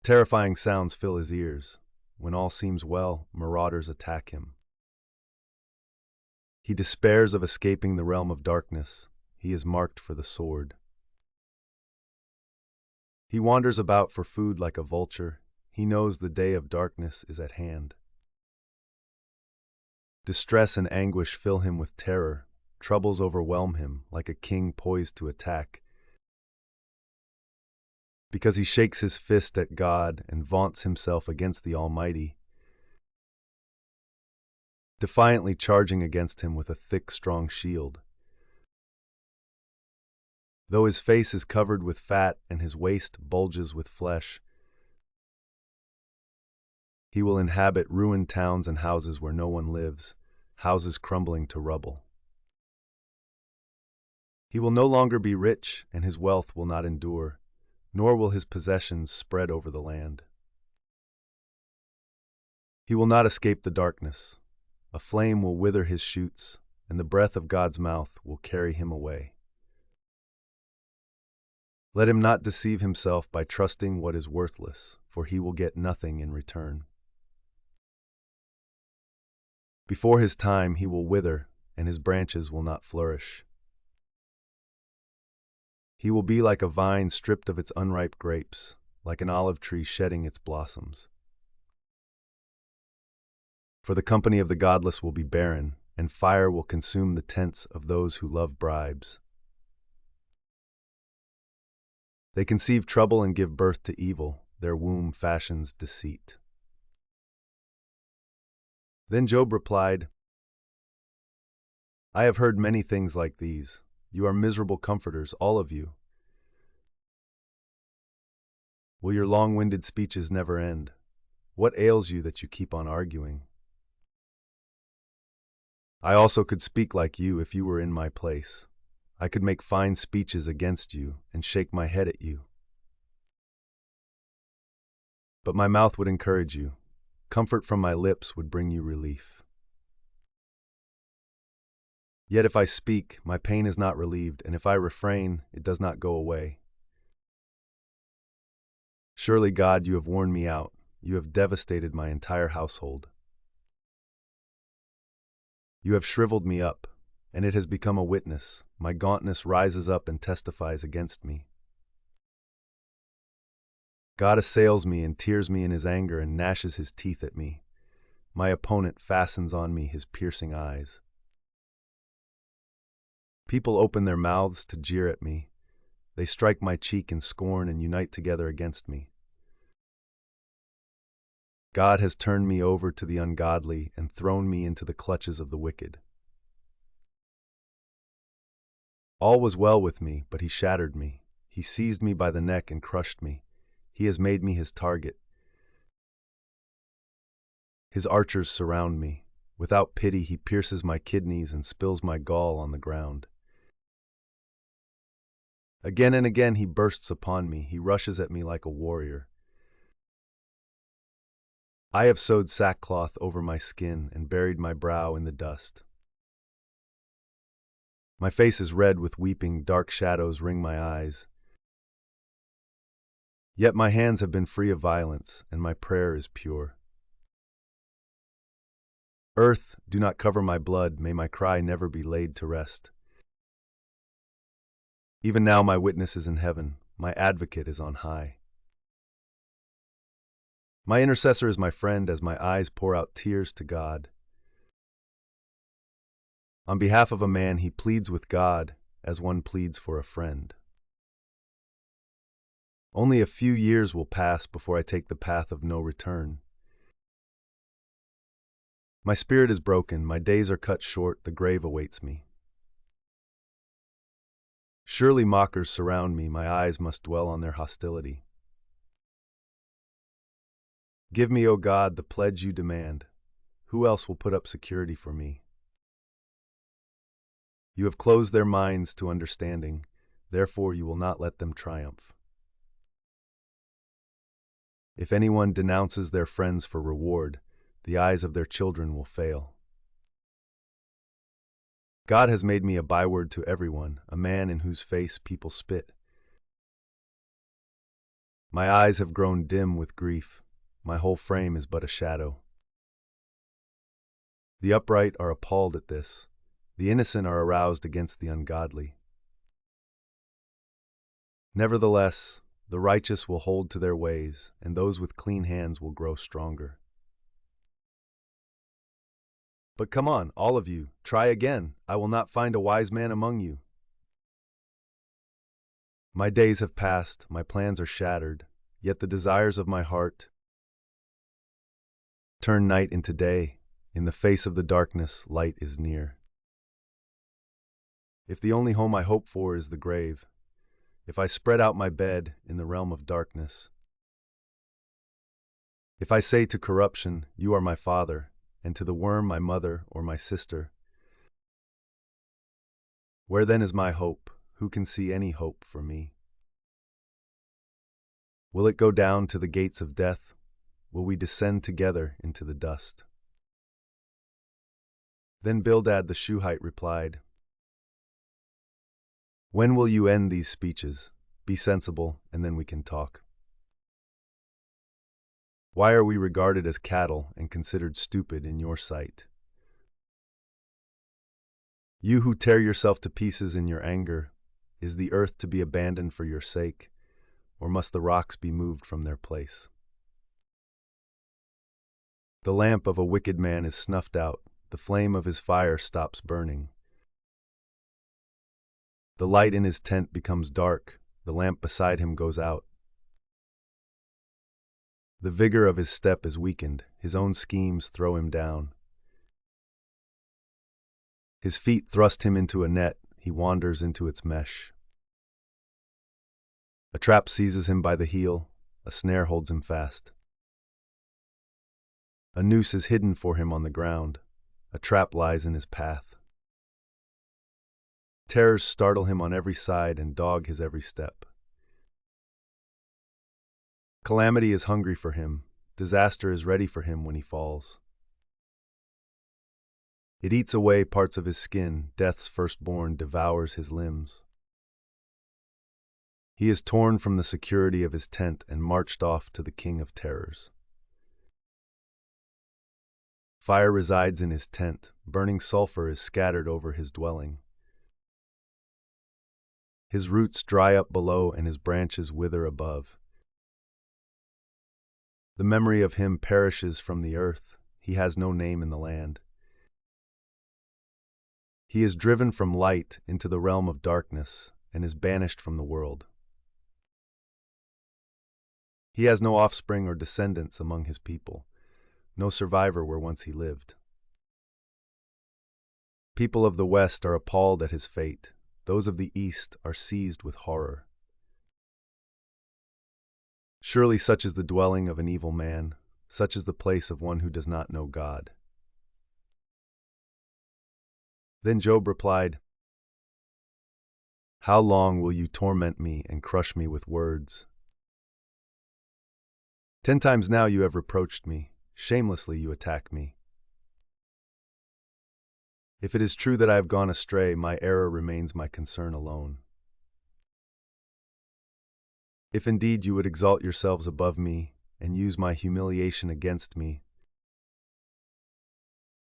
Terrifying sounds fill his ears. When all seems well, marauders attack him. He despairs of escaping the realm of darkness. He is marked for the sword. He wanders about for food like a vulture. He knows the day of darkness is at hand. Distress and anguish fill him with terror. Troubles overwhelm him like a king poised to attack. Because he shakes his fist at God and vaunts himself against the Almighty, defiantly charging against him with a thick, strong shield. Though his face is covered with fat and his waist bulges with flesh, he will inhabit ruined towns and houses where no one lives, houses crumbling to rubble. He will no longer be rich, and his wealth will not endure, nor will his possessions spread over the land. He will not escape the darkness. A flame will wither his shoots, and the breath of God's mouth will carry him away. Let him not deceive himself by trusting what is worthless, for he will get nothing in return. Before his time he will wither, and his branches will not flourish. He will be like a vine stripped of its unripe grapes, like an olive tree shedding its blossoms. For the company of the godless will be barren, and fire will consume the tents of those who love bribes. They conceive trouble and give birth to evil. Their womb fashions deceit. Then Job replied, I have heard many things like these. You are miserable comforters, all of you. Will your long-winded speeches never end? What ails you that you keep on arguing? I also could speak like you if you were in my place. I could make fine speeches against you and shake my head at you. But my mouth would encourage you. Comfort from my lips would bring you relief. Yet if I speak, my pain is not relieved, and if I refrain, it does not go away. Surely, God, you have worn me out. You have devastated my entire household. You have shriveled me up, and it has become a witness. My gauntness rises up and testifies against me. God assails me and tears me in his anger and gnashes his teeth at me. My opponent fastens on me his piercing eyes. People open their mouths to jeer at me. They strike my cheek in scorn and unite together against me. God has turned me over to the ungodly and thrown me into the clutches of the wicked. All was well with me, but he shattered me. He seized me by the neck and crushed me. He has made me his target. His archers surround me. Without pity, he pierces my kidneys and spills my gall on the ground. Again and again he bursts upon me. He rushes at me like a warrior. I have sewed sackcloth over my skin and buried my brow in the dust. My face is red with weeping, dark shadows ring my eyes. Yet my hands have been free of violence, and my prayer is pure. Earth, do not cover my blood, may my cry never be laid to rest. Even now my witness is in heaven, my advocate is on high. My intercessor is my friend as my eyes pour out tears to God. On behalf of a man, he pleads with God as one pleads for a friend. Only a few years will pass before I take the path of no return. My spirit is broken, my days are cut short, the grave awaits me. Surely mockers surround me, my eyes must dwell on their hostility. Give me, O God, the pledge you demand. Who else will put up security for me? You have closed their minds to understanding, therefore you will not let them triumph. If anyone denounces their friends for reward, the eyes of their children will fail. God has made me a byword to everyone, a man in whose face people spit. My eyes have grown dim with grief. My whole frame is but a shadow. The upright are appalled at this. The innocent are aroused against the ungodly. Nevertheless, the righteous will hold to their ways, and those with clean hands will grow stronger. But come on, all of you, try again. I will not find a wise man among you. My days have passed, my plans are shattered, yet the desires of my heart turn night into day. In the face of the darkness, light is near. If the only home I hope for is the grave, if I spread out my bed in the realm of darkness, if I say to corruption, you are my father, and to the worm my mother or my sister, where then is my hope? Who can see any hope for me? Will it go down to the gates of death? Will we descend together into the dust? Then Bildad the Shuhite replied, when will you end these speeches? Be sensible, and then we can talk. Why are we regarded as cattle and considered stupid in your sight? You who tear yourself to pieces in your anger, is the earth to be abandoned for your sake, or must the rocks be moved from their place? The lamp of a wicked man is snuffed out, the flame of his fire stops burning. The light in his tent becomes dark, the lamp beside him goes out. The vigor of his step is weakened, his own schemes throw him down. His feet thrust him into a net, he wanders into its mesh. A trap seizes him by the heel, A snare holds him fast. A noose is hidden for him on the ground. A trap lies in his path. Terrors startle him on every side and dog his every step. Calamity is hungry for him. Disaster is ready for him when he falls. It eats away parts of his skin. Death's firstborn devours his limbs. He is torn from the security of his tent and marched off to the king of terrors. Fire resides in his tent. Burning sulfur is scattered over his dwelling. His roots dry up below and his branches wither above. The memory of him perishes from the earth. He has no name in the land. He is driven from light into the realm of darkness and is banished from the world. He has no offspring or descendants among his people, no survivor where once he lived. People of the West are appalled at his fate. Those of the East are seized with horror. Surely such is the dwelling of an evil man, such is the place of one who does not know God. Then Job replied, "How long will you torment me and crush me with words? 10 times now you have reproached me. Shamelessly you attack me. If it is true that I have gone astray, my error remains my concern alone. If indeed you would exalt yourselves above me and use my humiliation against me,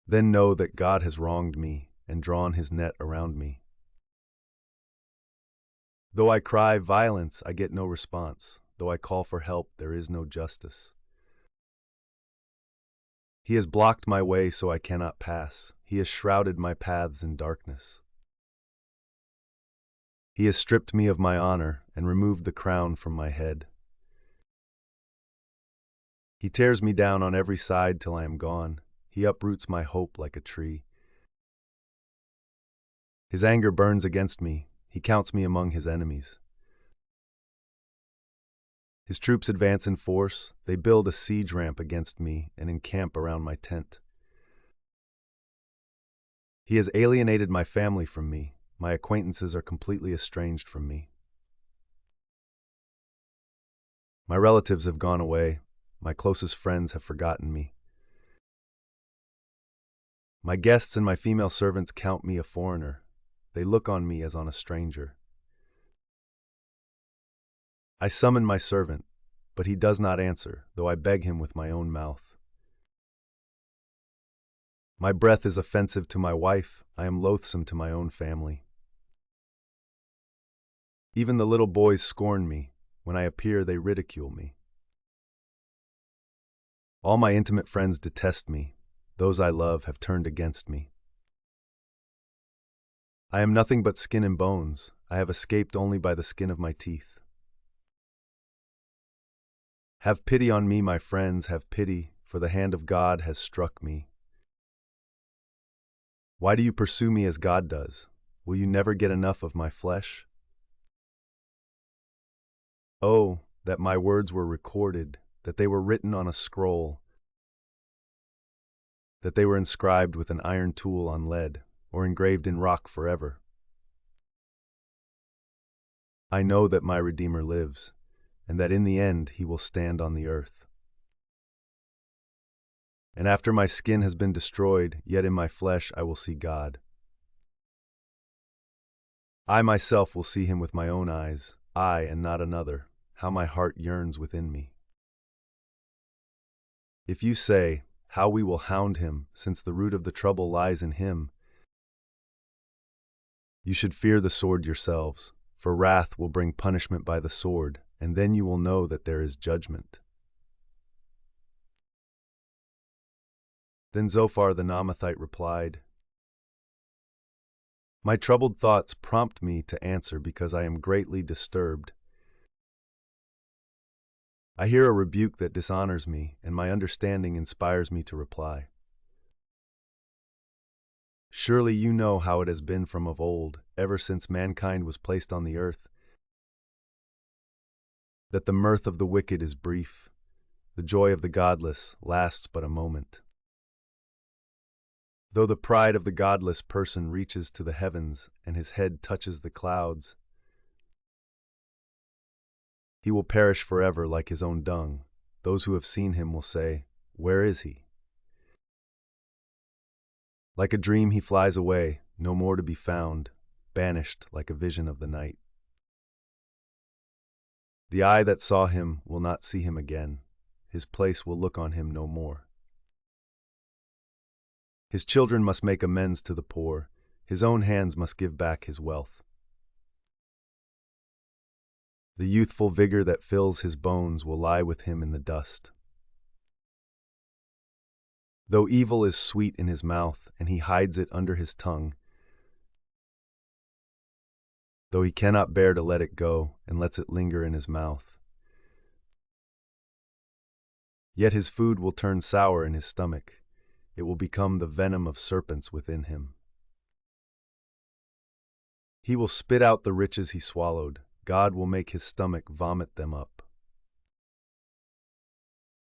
then know that God has wronged me and drawn his net around me. Though I cry violence, I get no response. Though I call for help, there is no justice. He has blocked my way so I cannot pass. He has shrouded my paths in darkness. He has stripped me of my honor and removed the crown from my head. He tears me down on every side till I am gone. He uproots my hope like a tree. His anger burns against me. He counts me among his enemies. His troops advance in force. They build a siege ramp against me and encamp around my tent. He has alienated my family from me. My acquaintances are completely estranged from me. My relatives have gone away. My closest friends have forgotten me. My guests and my female servants count me a foreigner. They look on me as on a stranger. I summon my servant, but he does not answer, though I beg him with my own mouth. My breath is offensive to my wife. I am loathsome to my own family. Even the little boys scorn me. When I appear, they ridicule me. All my intimate friends detest me. Those I love have turned against me. I am nothing but skin and bones. I have escaped only by the skin of my teeth. Have pity on me, my friends, have pity, for the hand of God has struck me. Why do you pursue me as God does? Will you never get enough of my flesh? Oh, that my words were recorded, that they were written on a scroll, that they were inscribed with an iron tool on lead, or engraved in rock forever. I know that my Redeemer lives, and that in the end he will stand on the earth. And after my skin has been destroyed, yet in my flesh I will see God. I myself will see him with my own eyes, I and not another. How my heart yearns within me. If you say, how we will hound him, since the root of the trouble lies in him, you should fear the sword yourselves, for wrath will bring punishment by the sword, and then you will know that there is judgment. Then Zophar the Naamathite replied, My troubled thoughts prompt me to answer because I am greatly disturbed. I hear a rebuke that dishonors me, and my understanding inspires me to reply. Surely you know how it has been from of old, ever since mankind was placed on the earth, that the mirth of the wicked is brief, the joy of the godless lasts but a moment. Though the pride of the godless person reaches to the heavens and his head touches the clouds, he will perish forever like his own dung. Those who have seen him will say, "Where is he?" Like a dream he flies away, no more to be found, banished like a vision of the night. The eye that saw him will not see him again. His place will look on him no more. His children must make amends to the poor. His own hands must give back his wealth. The youthful vigor that fills his bones will lie with him in the dust. Though evil is sweet in his mouth, and he hides it under his tongue, though he cannot bear to let it go, and lets it linger in his mouth, yet his food will turn sour in his stomach. It will become the venom of serpents within him. He will spit out the riches he swallowed. God will make his stomach vomit them up.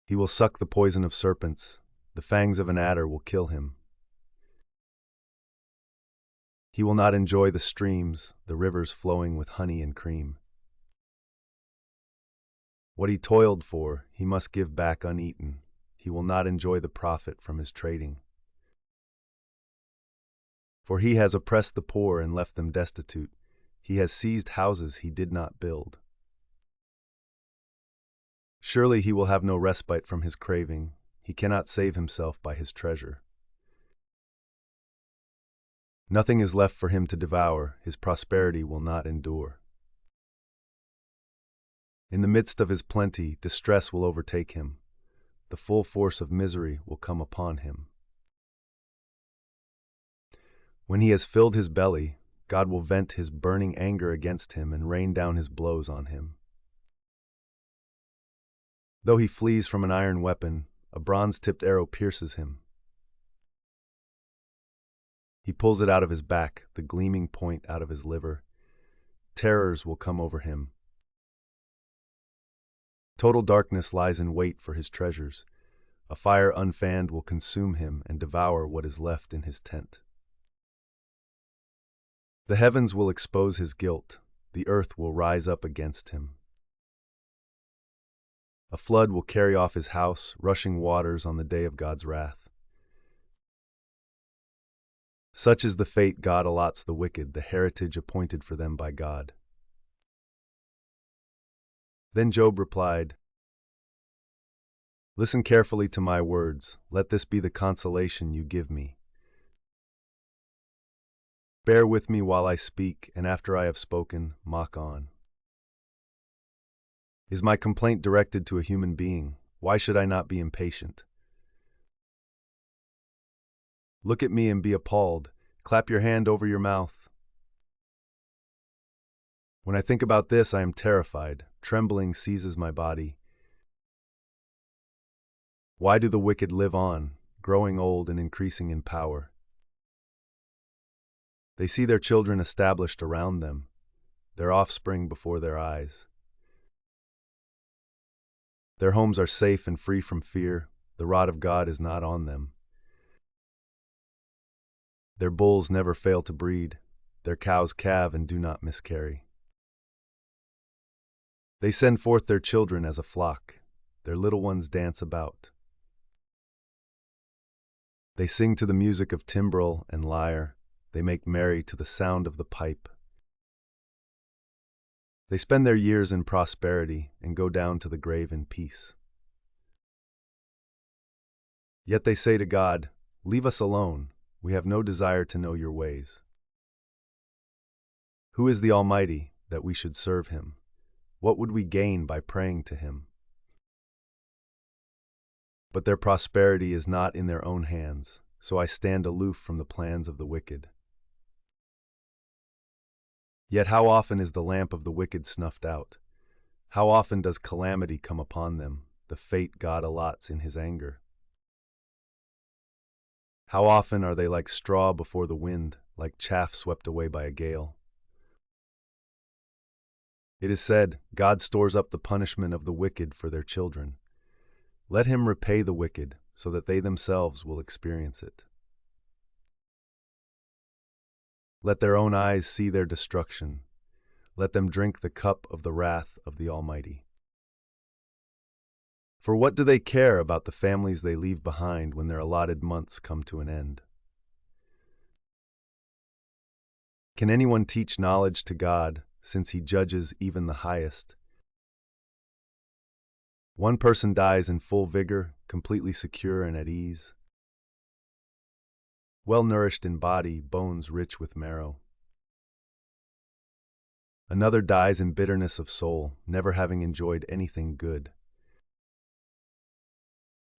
He will suck the poison of serpents. The fangs of an adder will kill him. He will not enjoy the streams, the rivers flowing with honey and cream. What he toiled for, he must give back uneaten. He will not enjoy the profit from his trading. For he has oppressed the poor and left them destitute. He has seized houses he did not build. Surely he will have no respite from his craving. He cannot save himself by his treasure. Nothing is left for him to devour. His prosperity will not endure. In the midst of his plenty, distress will overtake him. The full force of misery will come upon him. When he has filled his belly, God will vent his burning anger against him and rain down his blows on him. Though he flees from an iron weapon, a bronze-tipped arrow pierces him. He pulls it out of his back, the gleaming point out of his liver. Terrors will come over him. Total darkness lies in wait for his treasures. A fire unfanned will consume him and devour what is left in his tent. The heavens will expose his guilt. The earth will rise up against him. A flood will carry off his house, rushing waters on the day of God's wrath. Such is the fate God allots the wicked, the heritage appointed for them by God. Then Job replied, "Listen carefully to my words. Let this be the consolation you give me. Bear with me while I speak, and after I have spoken, mock on. Is my complaint directed to a human being? Why should I not be impatient? Look at me and be appalled. Clap your hand over your mouth. When I think about this, I am terrified. Trembling seizes my body. Why do the wicked live on, growing old and increasing in power? They see their children established around them, their offspring before their eyes. Their homes are safe and free from fear. The rod of God is not on them. Their bulls never fail to breed. Their cows calve and do not miscarry. They send forth their children as a flock. Their little ones dance about. They sing to the music of timbrel and lyre. They make merry to the sound of the pipe. They spend their years in prosperity and go down to the grave in peace. Yet they say to God, "Leave us alone. We have no desire to know your ways." Who is the Almighty that we should serve him? What would we gain by praying to him? But their prosperity is not in their own hands, so I stand aloof from the plans of the wicked. Yet how often is the lamp of the wicked snuffed out? How often does calamity come upon them, the fate God allots in his anger? How often are they like straw before the wind, like chaff swept away by a gale? It is said, God stores up the punishment of the wicked for their children. Let him repay the wicked, so that they themselves will experience it. Let their own eyes see their destruction. Let them drink the cup of the wrath of the Almighty. For what do they care about the families they leave behind when their allotted months come to an end? Can anyone teach knowledge to God, since he judges even the highest? One person dies in full vigor, completely secure and at ease, well-nourished in body, bones rich with marrow. Another dies in bitterness of soul, never having enjoyed anything good.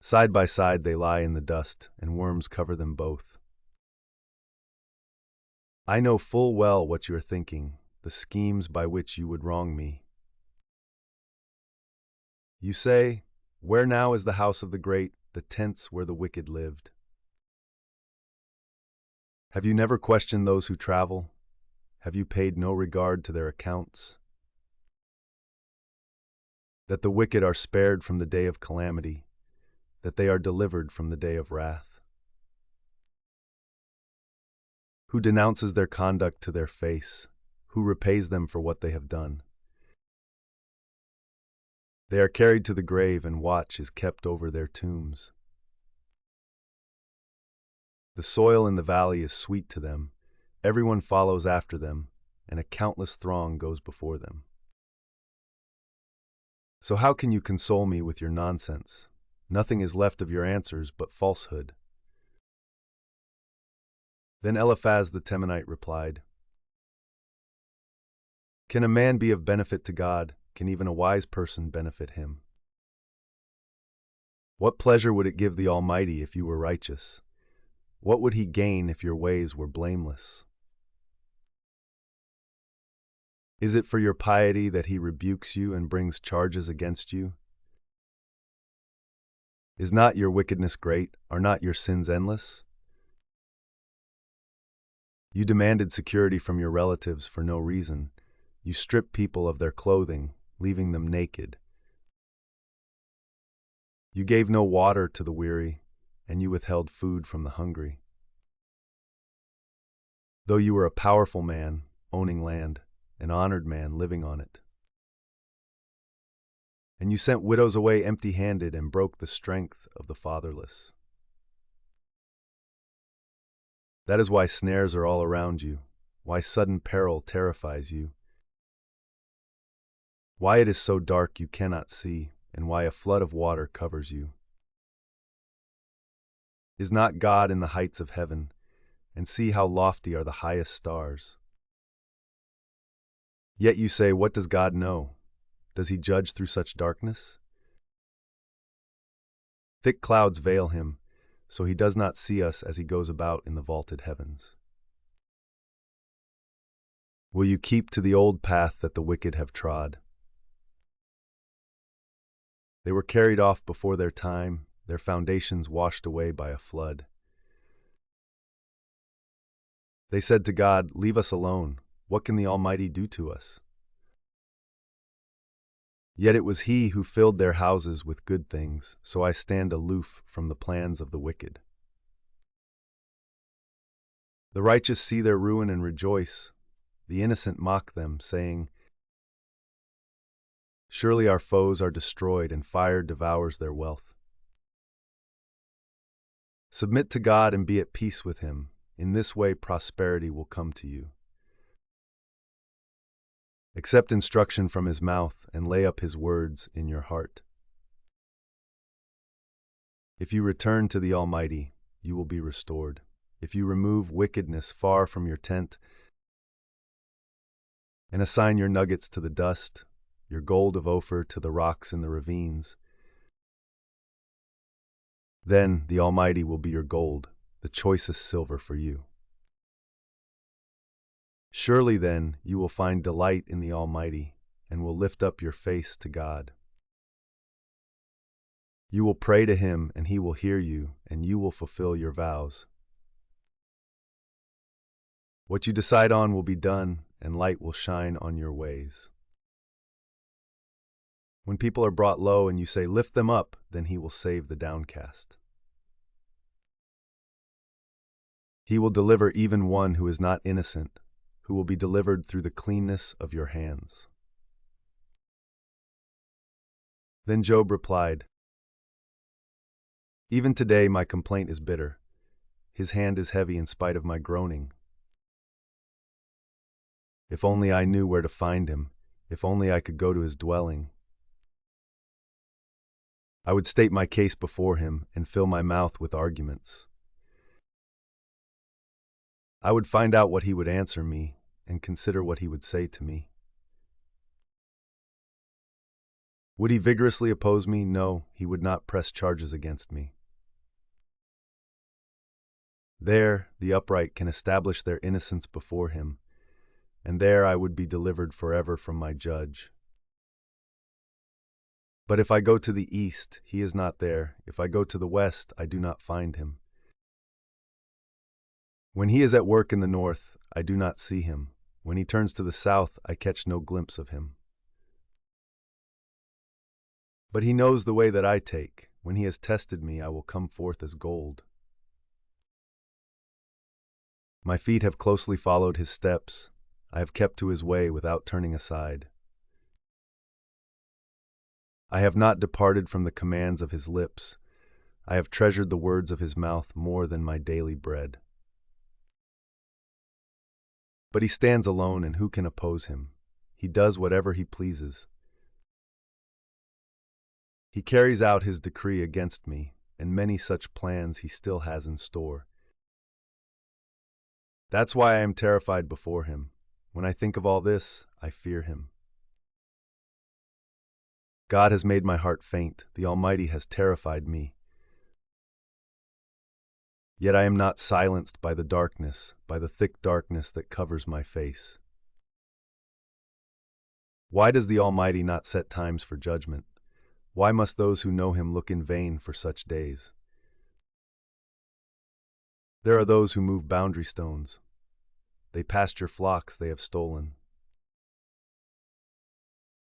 Side by side they lie in the dust, and worms cover them both. I know full well what you are thinking, the schemes by which you would wrong me. You say, where now is the house of the great, the tents where the wicked lived? Have you never questioned those who travel? Have you paid no regard to their accounts? That the wicked are spared from the day of calamity, that they are delivered from the day of wrath. Who denounces their conduct to their face? Who repays them for what they have done? They are carried to the grave, and watch is kept over their tombs. The soil in the valley is sweet to them. Everyone follows after them, and a countless throng goes before them. So how can you console me with your nonsense? Nothing is left of your answers but falsehood. Then Eliphaz the Temanite replied, Can a man be of benefit to God? Can even a wise person benefit him? What pleasure would it give the Almighty if you were righteous? What would he gain if your ways were blameless? Is it for your piety that he rebukes you and brings charges against you? Is not your wickedness great? Are not your sins endless? You demanded security from your relatives for no reason. You stripped people of their clothing, leaving them naked. You gave no water to the weary, and you withheld food from the hungry. Though you were a powerful man, owning land, an honored man living on it. And you sent widows away empty-handed and broke the strength of the fatherless. That is why snares are all around you, why sudden peril terrifies you, why it is so dark you cannot see, and why a flood of water covers you. Is not God in the heights of heaven, and see how lofty are the highest stars? Yet you say, what does God know? Does he judge through such darkness? Thick clouds veil him, so he does not see us as he goes about in the vaulted heavens. Will you keep to the old path that the wicked have trod? They were carried off before their time, their foundations washed away by a flood. They said to God, leave us alone. What can the Almighty do to us? Yet it was he who filled their houses with good things, so I stand aloof from the plans of the wicked. The righteous see their ruin and rejoice. The innocent mock them, saying, surely our foes are destroyed, and fire devours their wealth. Submit to God and be at peace with him. In this way prosperity will come to you. Accept instruction from his mouth and lay up his words in your heart. If you return to the Almighty, you will be restored. If you remove wickedness far from your tent and assign your nuggets to the dust, your gold of Ophir to the rocks in the ravines, then the Almighty will be your gold, the choicest silver for you. Surely then you will find delight in the Almighty and will lift up your face to God. You will pray to him and he will hear you, and you will fulfill your vows. What you decide on will be done, and light will shine on your ways. When people are brought low and you say, "Lift them up," then he will save the downcast. He will deliver even one who is not innocent, who will be delivered through the cleanness of your hands. Then Job replied, "Even today my complaint is bitter. His hand is heavy in spite of my groaning. If only I knew where to find him, if only I could go to his dwelling. I would state my case before him and fill my mouth with arguments. I would find out what he would answer me and consider what he would say to me. Would he vigorously oppose me? No, he would not press charges against me. There, the upright can establish their innocence before him, and there I would be delivered forever from my judge. But if I go to the east, he is not there. If I go to the west, I do not find him. When he is at work in the north, I do not see him. When he turns to the south, I catch no glimpse of him. But he knows the way that I take. When he has tested me, I will come forth as gold. My feet have closely followed his steps. I have kept to his way without turning aside. I have not departed from the commands of his lips. I have treasured the words of his mouth more than my daily bread. But he stands alone, and who can oppose him? He does whatever he pleases. He carries out his decree against me, and many such plans he still has in store. That's why I am terrified before him. When I think of all this, I fear him. God has made my heart faint. The Almighty has terrified me. Yet I am not silenced by the darkness, by the thick darkness that covers my face. Why does the Almighty not set times for judgment? Why must those who know him look in vain for such days? There are those who move boundary stones. They pasture flocks they have stolen.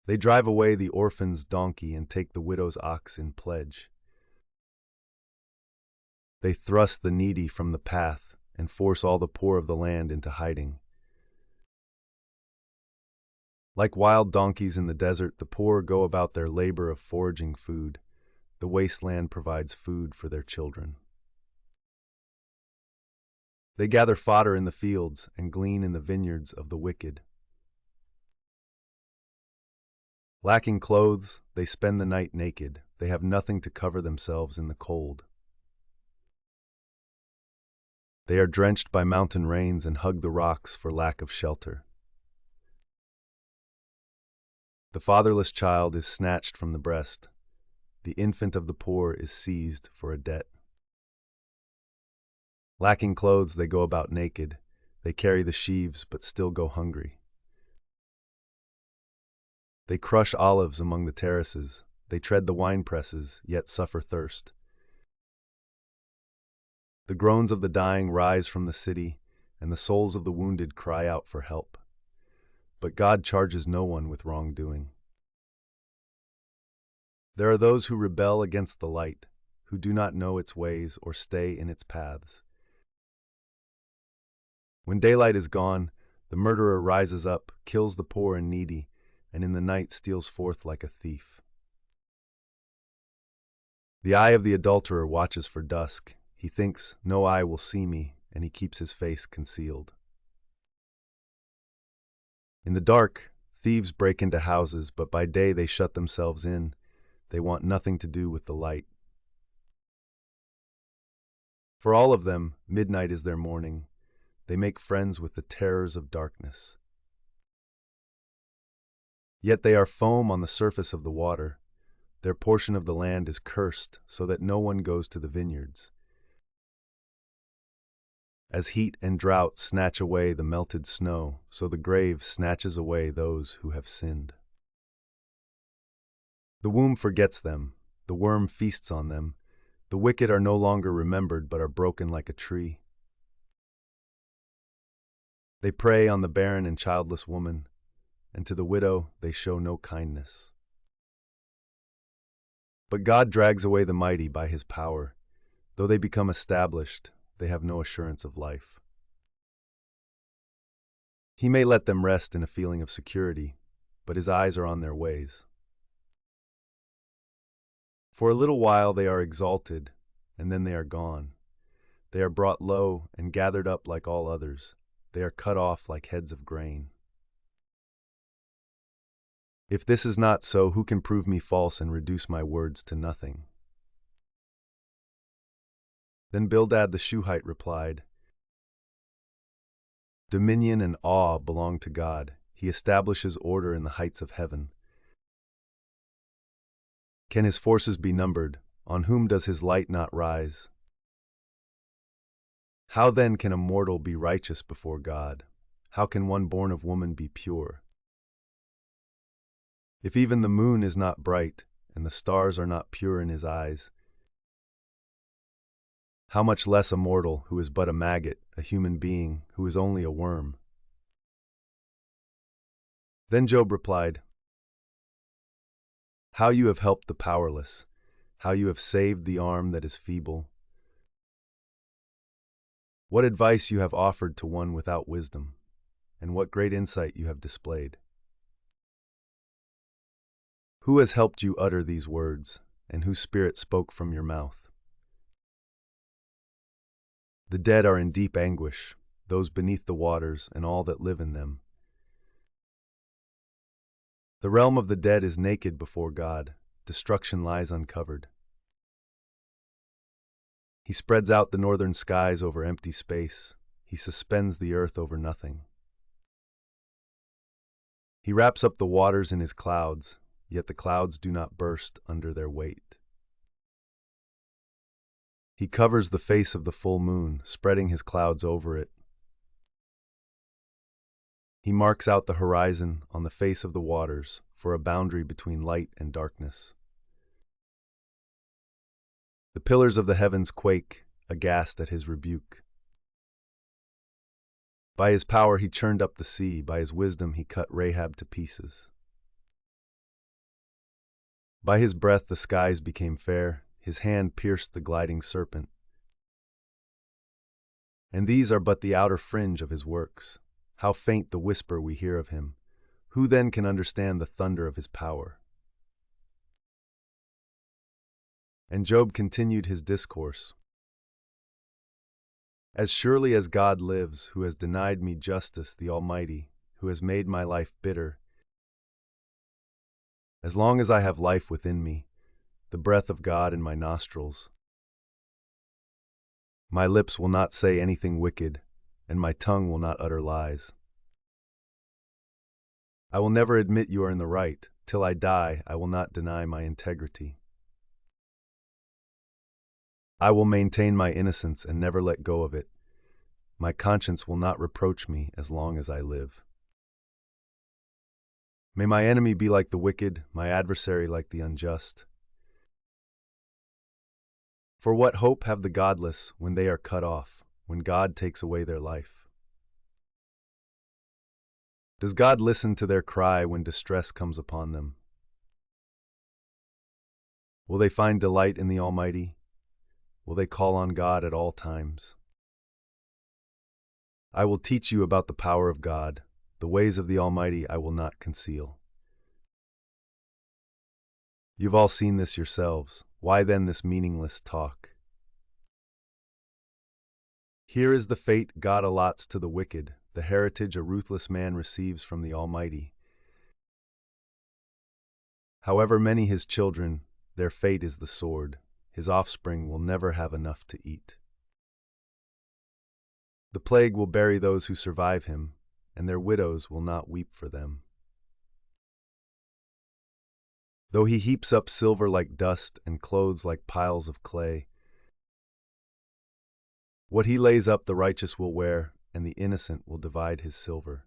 They drive away the orphan's donkey and take the widow's ox in pledge. They thrust the needy from the path and force all the poor of the land into hiding. Like wild donkeys in the desert, the poor go about their labor of foraging food. The wasteland provides food for their children. They gather fodder in the fields and glean in the vineyards of the wicked. Lacking clothes, they spend the night naked. They have nothing to cover themselves in the cold. They are drenched by mountain rains and hug the rocks for lack of shelter. The fatherless child is snatched from the breast. The infant of the poor is seized for a debt. Lacking clothes, they go about naked. They carry the sheaves, but still go hungry. They crush olives among the terraces. They tread the wine presses, yet suffer thirst. The groans of the dying rise from the city, and the souls of the wounded cry out for help. But God charges no one with wrongdoing. There are those who rebel against the light, who do not know its ways or stay in its paths. When daylight is gone, the murderer rises up, kills the poor and needy, and in the night steals forth like a thief. The eye of the adulterer watches for dusk. He thinks, "No eye will see me," and he keeps his face concealed. In the dark, thieves break into houses, but by day they shut themselves in. They want nothing to do with the light. For all of them, midnight is their morning. They make friends with the terrors of darkness. Yet they are foam on the surface of the water. Their portion of the land is cursed, so that no one goes to the vineyards. As heat and drought snatch away the melted snow, so the grave snatches away those who have sinned. The womb forgets them, the worm feasts on them. The wicked are no longer remembered, but are broken like a tree. They prey on the barren and childless woman, and to the widow they show no kindness. But God drags away the mighty by his power. Though they become established, they have no assurance of life. He may let them rest in a feeling of security, but his eyes are on their ways. For a little while they are exalted, and then they are gone. They are brought low and gathered up like all others. They are cut off like heads of grain. If this is not so, who can prove me false and reduce my words to nothing? Then Bildad the Shuhite replied, Dominion and awe belong to God. He establishes order in the heights of heaven. Can his forces be numbered? On whom does his light not rise? How then can a mortal be righteous before God? How can one born of woman be pure? If even the moon is not bright, and the stars are not pure in his eyes, how much less a mortal who is but a maggot, a human being who is only a worm? Then Job replied, How you have helped the powerless, how you have saved the arm that is feeble. What advice you have offered to one without wisdom, and what great insight you have displayed. Who has helped you utter these words, and whose spirit spoke from your mouth? The dead are in deep anguish, those beneath the waters and all that live in them. The realm of the dead is naked before God, destruction lies uncovered. He spreads out the northern skies over empty space, he suspends the earth over nothing. He wraps up the waters in his clouds, yet the clouds do not burst under their weight. He covers the face of the full moon, spreading his clouds over it. He marks out the horizon on the face of the waters for a boundary between light and darkness. The pillars of the heavens quake, aghast at his rebuke. By his power he churned up the sea, by his wisdom he cut Rahab to pieces. By his breath the skies became fair, his hand pierced the gliding serpent. And these are but the outer fringe of his works. How faint the whisper we hear of him. Who then can understand the thunder of his power? And Job continued his discourse. As surely as God lives, who has denied me justice, the Almighty, who has made my life bitter, as long as I have life within me, the breath of God in my nostrils, my lips will not say anything wicked, and my tongue will not utter lies. I will never admit you are in the right. Till I die, I will not deny my integrity. I will maintain my innocence and never let go of it. My conscience will not reproach me as long as I live. May my enemy be like the wicked, my adversary like the unjust. For what hope have the godless when they are cut off, when God takes away their life? Does God listen to their cry when distress comes upon them? Will they find delight in the Almighty? Will they call on God at all times? I will teach you about the power of God. The ways of the Almighty I will not conceal. You've all seen this yourselves. Why then this meaningless talk? Here is the fate God allots to the wicked, the heritage a ruthless man receives from the Almighty. However many his children, their fate is the sword. His offspring will never have enough to eat. The plague will bury those who survive him, and their widows will not weep for them. Though he heaps up silver like dust and clothes like piles of clay, what he lays up the righteous will wear, and the innocent will divide his silver.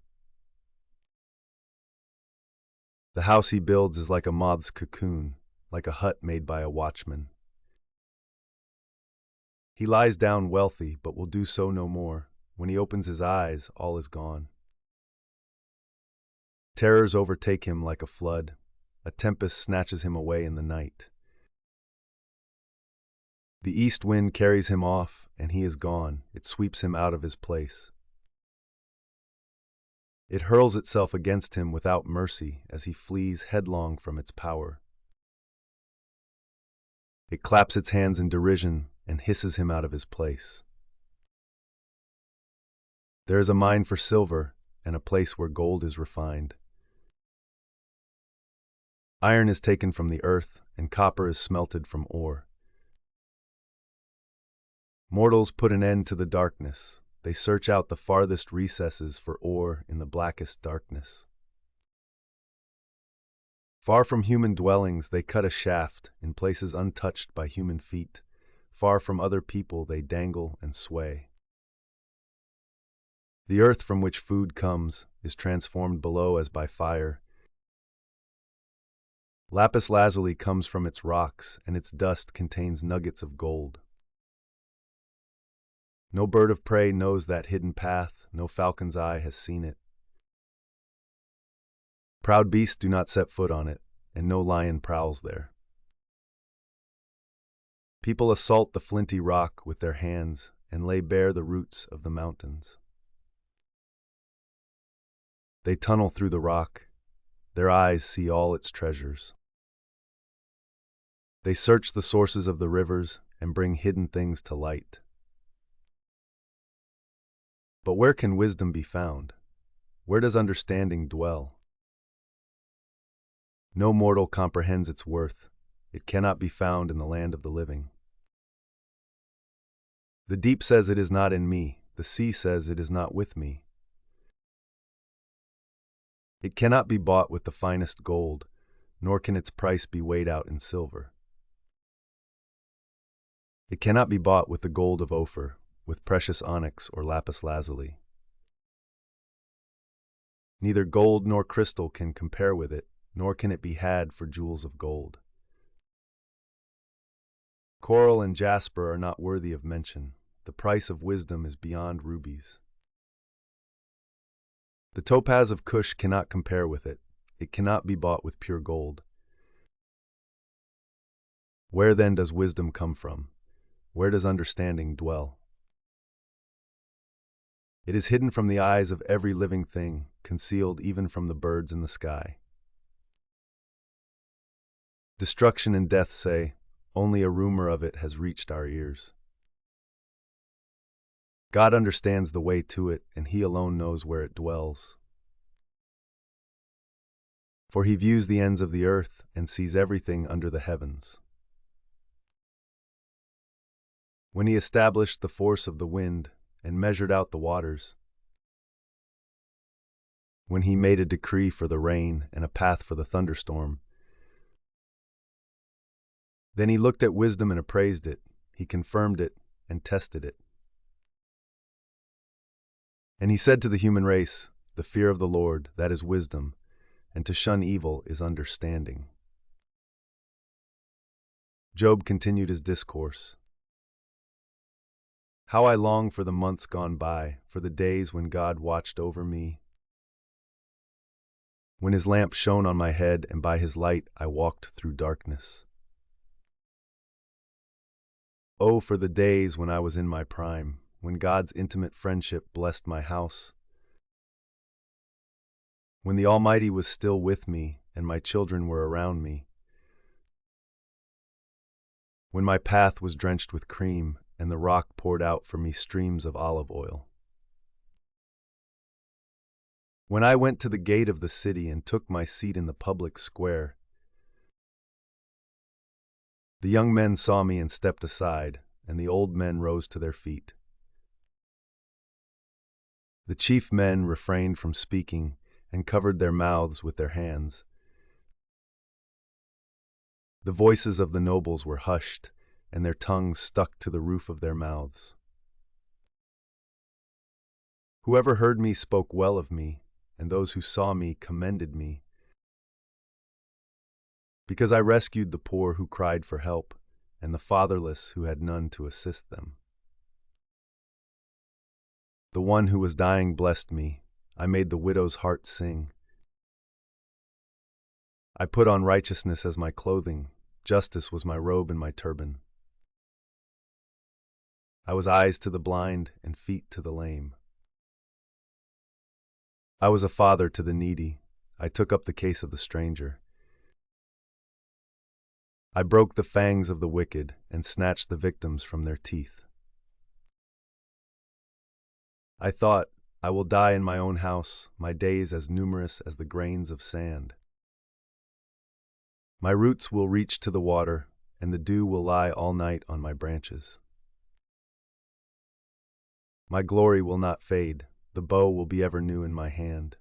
The house he builds is like a moth's cocoon, like a hut made by a watchman. He lies down wealthy, but will do so no more. When he opens his eyes, all is gone. Terrors overtake him like a flood. A tempest snatches him away in the night. The east wind carries him off, and he is gone. It sweeps him out of his place. It hurls itself against him without mercy as he flees headlong from its power. It claps its hands in derision and hisses him out of his place. There is a mine for silver and a place where gold is refined. Iron is taken from the earth, and copper is smelted from ore. Mortals put an end to the darkness. They search out the farthest recesses for ore in the blackest darkness. Far from human dwellings, they cut a shaft in places untouched by human feet. Far from other people, they dangle and sway. The earth from which food comes is transformed below as by fire. Lapis lazuli comes from its rocks, and its dust contains nuggets of gold. No bird of prey knows that hidden path, no falcon's eye has seen it. Proud beasts do not set foot on it, and no lion prowls there. People assault the flinty rock with their hands and lay bare the roots of the mountains. They tunnel through the rock. Their eyes see all its treasures. They search the sources of the rivers and bring hidden things to light. But where can wisdom be found? Where does understanding dwell? No mortal comprehends its worth. It cannot be found in the land of the living. The deep says it is not in me. The sea says it is not with me. It cannot be bought with the finest gold, nor can its price be weighed out in silver. It cannot be bought with the gold of Ophir, with precious onyx or lapis lazuli. Neither gold nor crystal can compare with it, nor can it be had for jewels of gold. Coral and jasper are not worthy of mention. The price of wisdom is beyond rubies. The topaz of Cush cannot compare with it. It cannot be bought with pure gold. Where then does wisdom come from? Where does understanding dwell? It is hidden from the eyes of every living thing, concealed even from the birds in the sky. Destruction and death say, only a rumor of it has reached our ears. God understands the way to it, and He alone knows where it dwells. For He views the ends of the earth and sees everything under the heavens. When He established the force of the wind and measured out the waters, when He made a decree for the rain and a path for the thunderstorm, then He looked at wisdom and appraised it. He confirmed it and tested it. And He said to the human race, the fear of the Lord, that is wisdom, and to shun evil is understanding. Job continued his discourse. How I long for the months gone by, for the days when God watched over me, when His lamp shone on my head, and by His light I walked through darkness. Oh, for the days when I was in my prime, when God's intimate friendship blessed my house, when the Almighty was still with me and my children were around me, when my path was drenched with cream and the rock poured out for me streams of olive oil. When I went to the gate of the city and took my seat in the public square, the young men saw me and stepped aside, and the old men rose to their feet. The chief men refrained from speaking and covered their mouths with their hands. The voices of the nobles were hushed, and their tongues stuck to the roof of their mouths. Whoever heard me spoke well of me, and those who saw me commended me, because I rescued the poor who cried for help, and the fatherless who had none to assist them. The one who was dying blessed me. I made the widow's heart sing. I put on righteousness as my clothing. Justice was my robe and my turban. I was eyes to the blind and feet to the lame. I was a father to the needy. I took up the case of the stranger. I broke the fangs of the wicked and snatched the victims from their teeth. I thought, I will die in my own house, my days as numerous as the grains of sand. My roots will reach to the water, and the dew will lie all night on my branches. My glory will not fade, the bow will be ever new in my hand.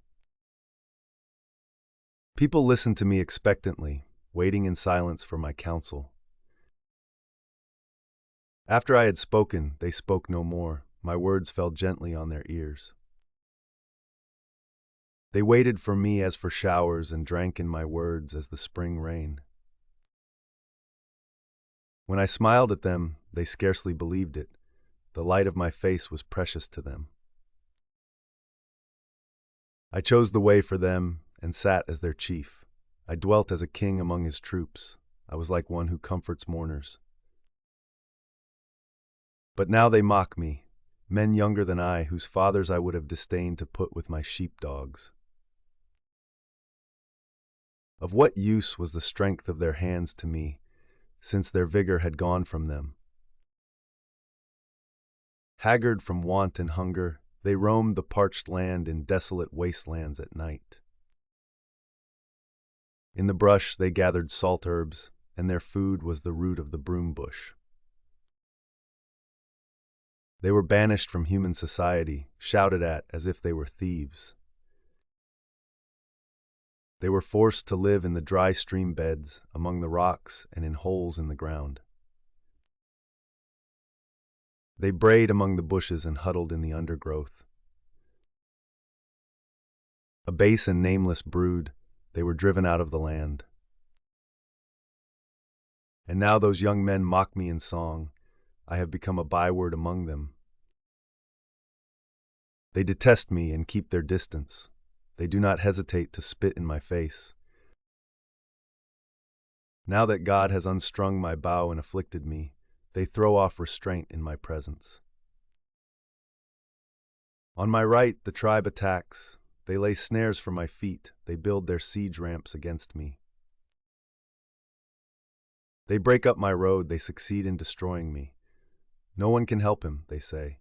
People listened to me expectantly, waiting in silence for my counsel. After I had spoken, they spoke no more. My words fell gently on their ears. They waited for me as for showers and drank in my words as the spring rain. When I smiled at them, they scarcely believed it. The light of my face was precious to them. I chose the way for them and sat as their chief. I dwelt as a king among his troops. I was like one who comforts mourners. But now they mock me, men younger than I, whose fathers I would have disdained to put with my sheepdogs. Of what use was the strength of their hands to me, since their vigor had gone from them? Haggard from want and hunger, they roamed the parched land in desolate wastelands at night. In the brush they gathered salt herbs, and their food was the root of the broom bush. They were banished from human society, shouted at as if they were thieves. They were forced to live in the dry stream beds, among the rocks and in holes in the ground. They brayed among the bushes and huddled in the undergrowth. A base and nameless brood, they were driven out of the land. And now those young men mock me in song. I have become a byword among them. They detest me and keep their distance. They do not hesitate to spit in my face. Now that God has unstrung my bow and afflicted me, they throw off restraint in my presence. On my right, the tribe attacks. They lay snares for my feet. They build their siege ramps against me. They break up my road. They succeed in destroying me. No one can help him, they say.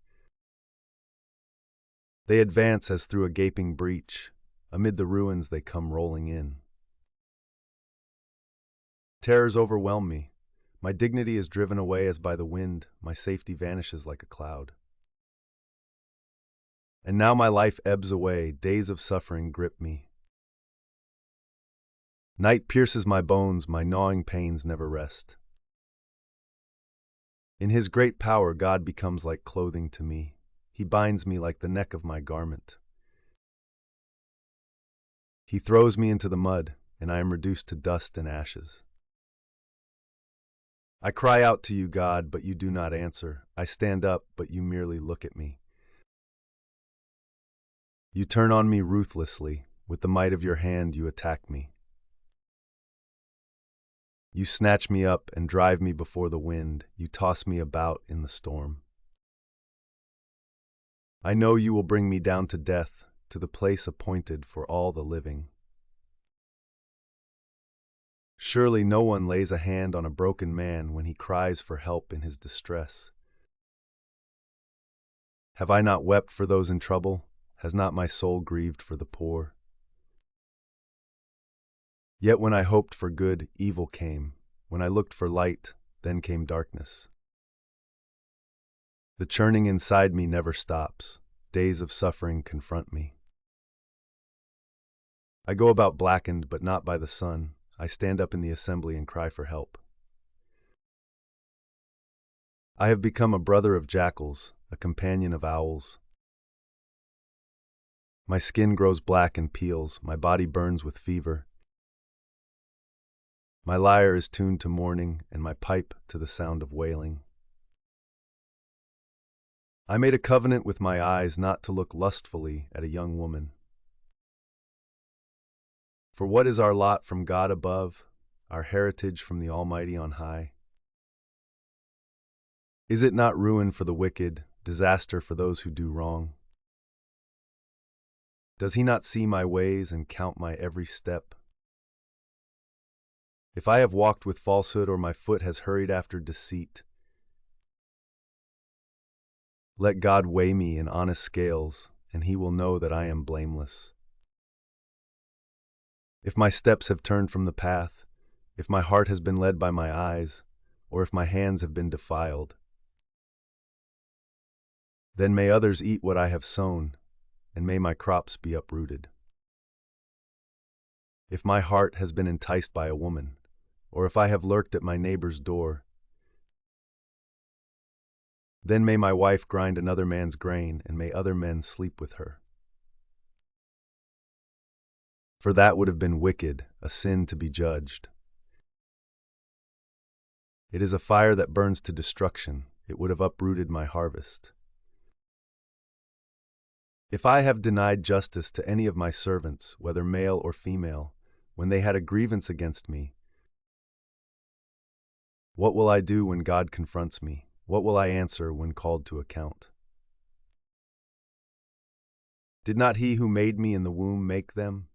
They advance as through a gaping breach. Amid the ruins they come rolling in. Terrors overwhelm me. My dignity is driven away as by the wind. My safety vanishes like a cloud. And now my life ebbs away. Days of suffering grip me. Night pierces my bones. My gnawing pains never rest. In his great power, God becomes like clothing to me. He binds me like the neck of my garment. He throws me into the mud, and I am reduced to dust and ashes. I cry out to you, God, but you do not answer. I stand up, but you merely look at me. You turn on me ruthlessly. With the might of your hand, you attack me. You snatch me up and drive me before the wind. You toss me about in the storm. I know you will bring me down to death, to the place appointed for all the living. Surely no one lays a hand on a broken man when he cries for help in his distress. Have I not wept for those in trouble? Has not my soul grieved for the poor? Yet when I hoped for good, evil came. When I looked for light, then came darkness. The churning inside me never stops. Days of suffering confront me. I go about blackened, but not by the sun. I stand up in the assembly and cry for help. I have become a brother of jackals, a companion of owls. My skin grows black and peels, my body burns with fever. My lyre is tuned to mourning, and my pipe to the sound of wailing. I made a covenant with my eyes not to look lustfully at a young woman. For what is our lot from God above, our heritage from the Almighty on high? Is it not ruin for the wicked, disaster for those who do wrong? Does he not see my ways and count my every step? If I have walked with falsehood or my foot has hurried after deceit, let God weigh me in honest scales, and he will know that I am blameless. If my steps have turned from the path, if my heart has been led by my eyes, or if my hands have been defiled, then may others eat what I have sown, and may my crops be uprooted. If my heart has been enticed by a woman, or if I have lurked at my neighbor's door, then may my wife grind another man's grain, and may other men sleep with her. For that would have been wicked, a sin to be judged. It is a fire that burns to destruction. It would have uprooted my harvest. If I have denied justice to any of my servants, whether male or female, when they had a grievance against me, what will I do when God confronts me? What will I answer when called to account? Did not he who made me in the womb make them?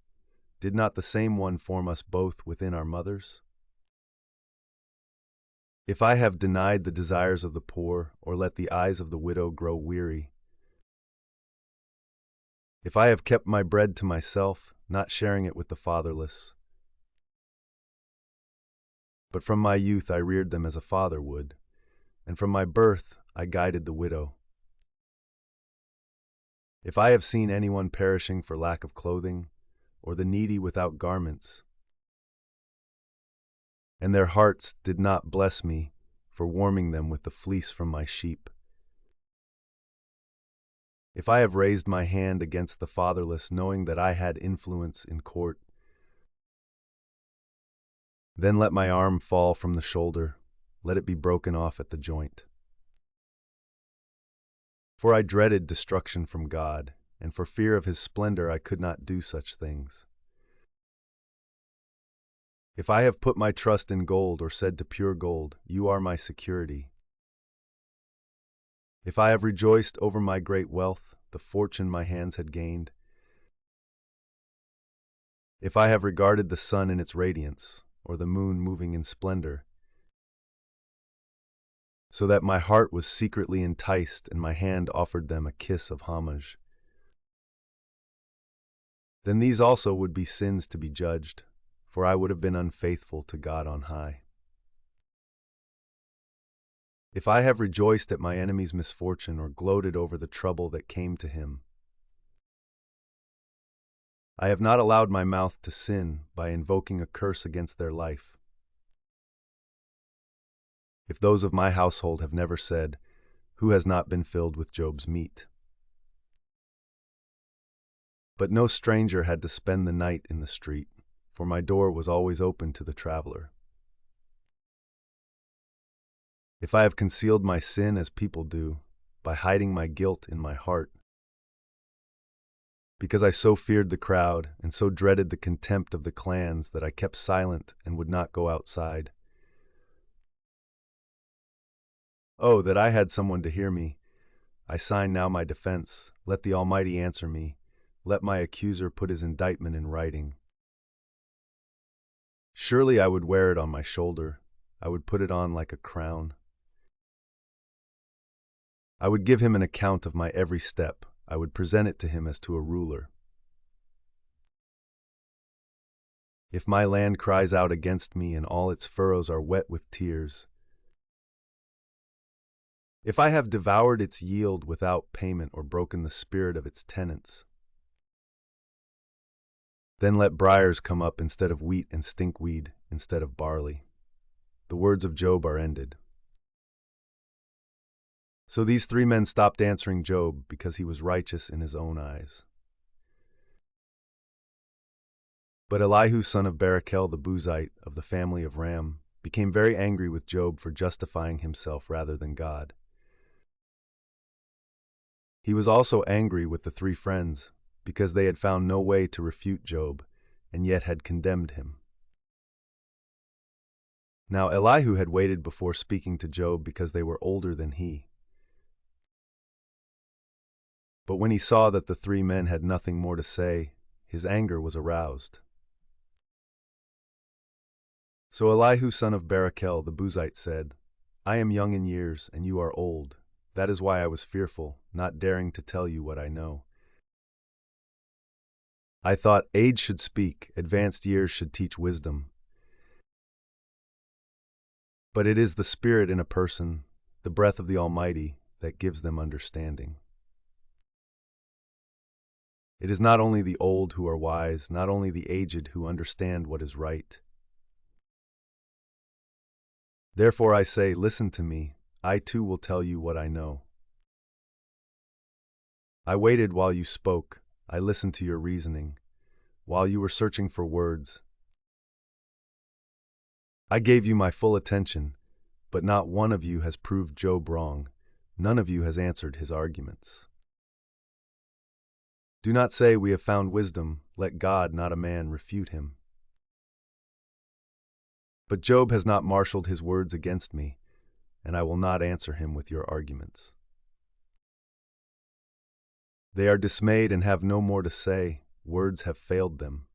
Did not the same one form us both within our mothers? If I have denied the desires of the poor, or let the eyes of the widow grow weary, if I have kept my bread to myself, not sharing it with the fatherless, but from my youth I reared them as a father would, and from my birth I guided the widow. If I have seen anyone perishing for lack of clothing, or the needy without garments, and their hearts did not bless me for warming them with the fleece from my sheep, if I have raised my hand against the fatherless, knowing that I had influence in court, then let my arm fall from the shoulder, let it be broken off at the joint. For I dreaded destruction from God, and for fear of his splendor I could not do such things. If I have put my trust in gold, or said to pure gold, you are my security, if I have rejoiced over my great wealth, the fortune my hands had gained, if I have regarded the sun in its radiance, or the moon moving in splendor, so that my heart was secretly enticed and my hand offered them a kiss of homage, then these also would be sins to be judged, for I would have been unfaithful to God on high. If I have rejoiced at my enemy's misfortune or gloated over the trouble that came to him, I have not allowed my mouth to sin by invoking a curse against their life. If those of my household have never said, who has not been filled with Job's meat? But no stranger had to spend the night in the street, for my door was always open to the traveler. If I have concealed my sin as people do, by hiding my guilt in my heart, because I so feared the crowd and so dreaded the contempt of the clans that I kept silent and would not go outside. Oh, that I had someone to hear me. I sign now my defense. Let the Almighty answer me. Let my accuser put his indictment in writing. Surely I would wear it on my shoulder. I would put it on like a crown. I would give him an account of my every step. I would present it to him as to a ruler. If my land cries out against me and all its furrows are wet with tears, if I have devoured its yield without payment or broken the spirit of its tenants, then let briars come up instead of wheat and stinkweed instead of barley. The words of Job are ended. So these three men stopped answering Job because he was righteous in his own eyes. But Elihu, son of Barachel the Buzite of the family of Ram, became very angry with Job for justifying himself rather than God. He was also angry with the three friends because they had found no way to refute Job and yet had condemned him. Now Elihu had waited before speaking to Job because they were older than he. But when he saw that the three men had nothing more to say, his anger was aroused. So Elihu son of Barachel the Buzite said, I am young in years, and you are old. That is why I was fearful, not daring to tell you what I know. I thought age should speak, advanced years should teach wisdom. But it is the Spirit in a person, the breath of the Almighty, that gives them understanding. It is not only the old who are wise, not only the aged who understand what is right. Therefore I say, listen to me, I too will tell you what I know. I waited while you spoke, I listened to your reasoning, while you were searching for words. I gave you my full attention, but not one of you has proved Job wrong, none of you has answered his arguments. Do not say we have found wisdom, let God, not a man, refute him. But Job has not marshaled his words against me, and I will not answer him with your arguments. They are dismayed and have no more to say, words have failed them.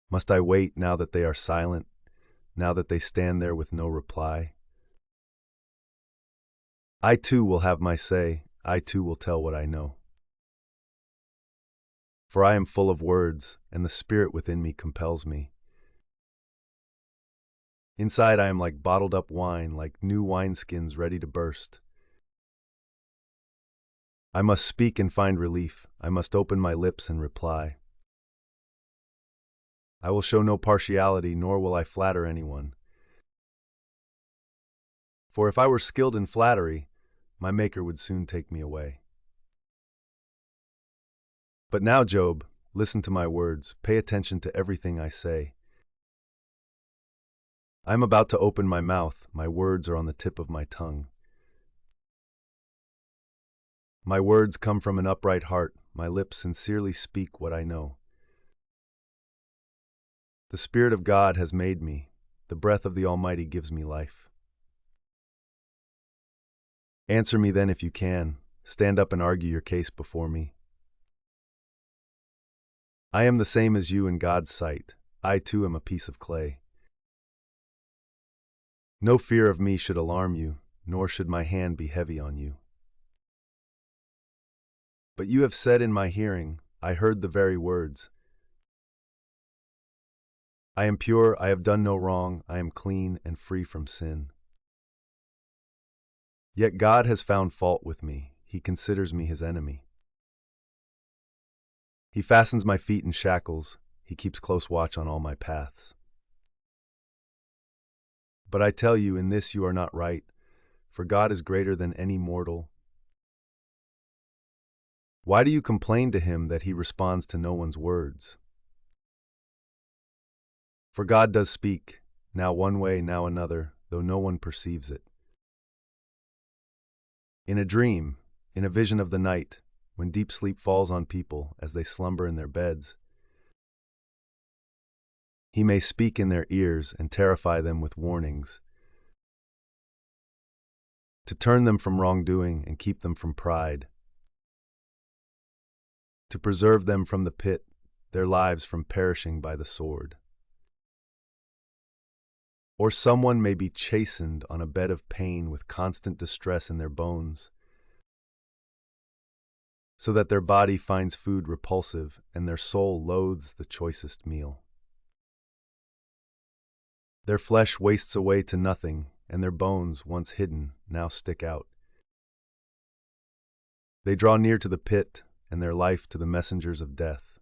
Must I wait now that they are silent, now that they stand there with no reply? I too will have my say, I too will tell what I know. For I am full of words, and the spirit within me compels me. Inside I am like bottled up wine, like new wineskins ready to burst. I must speak and find relief, I must open my lips and reply. I will show no partiality, nor will I flatter anyone. For if I were skilled in flattery, my Maker would soon take me away. But now, Job, listen to my words, pay attention to everything I say. I am about to open my mouth, my words are on the tip of my tongue. My words come from an upright heart, my lips sincerely speak what I know. The Spirit of God has made me, the breath of the Almighty gives me life. Answer me then if you can, stand up and argue your case before me. I am the same as you in God's sight, I too am a piece of clay. No fear of me should alarm you, nor should my hand be heavy on you. But you have said in my hearing, I heard the very words. I am pure, I have done no wrong, I am clean and free from sin. Yet God has found fault with me, he considers me his enemy. He fastens my feet in shackles, he keeps close watch on all my paths. But I tell you, in this you are not right, for God is greater than any mortal. Why do you complain to him that he responds to no one's words? For God does speak, now one way, now another, though no one perceives it. In a dream, in a vision of the night, when deep sleep falls on people as they slumber in their beds, he may speak in their ears and terrify them with warnings, to turn them from wrongdoing and keep them from pride, to preserve them from the pit, their lives from perishing by the sword. Or someone may be chastened on a bed of pain with constant distress in their bones, so that their body finds food repulsive and their soul loathes the choicest meal. Their flesh wastes away to nothing, and their bones, once hidden, now stick out. They draw near to the pit, and their life to the messengers of death.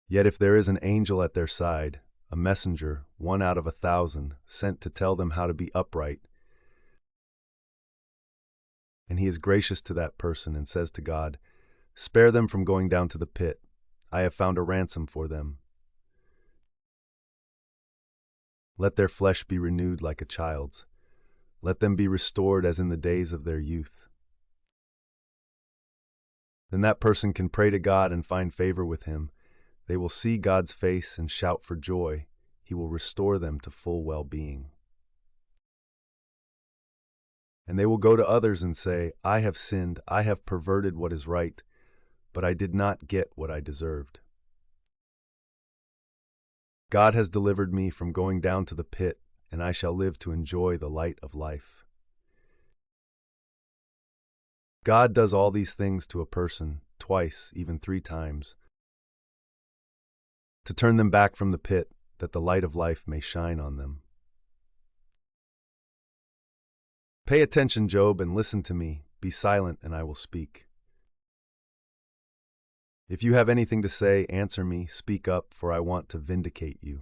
Yet if there is an angel at their side, a messenger, 1 out of 1,000, sent to tell them how to be upright, and he is gracious to that person and says to God, spare them from going down to the pit, I have found a ransom for them. Let their flesh be renewed like a child's. Let them be restored as in the days of their youth. Then that person can pray to God and find favor with him, They will see God's face and shout for joy. He will restore them to full well-being. And they will go to others and say, I have sinned, I have perverted what is right, but I did not get what I deserved. God has delivered me from going down to the pit, and I shall live to enjoy the light of life. God does all these things to a person, twice, even 3 times, to turn them back from the pit, that the light of life may shine on them. Pay attention, Job, and listen to me. Be silent, and I will speak. If you have anything to say, answer me, speak up, for I want to vindicate you.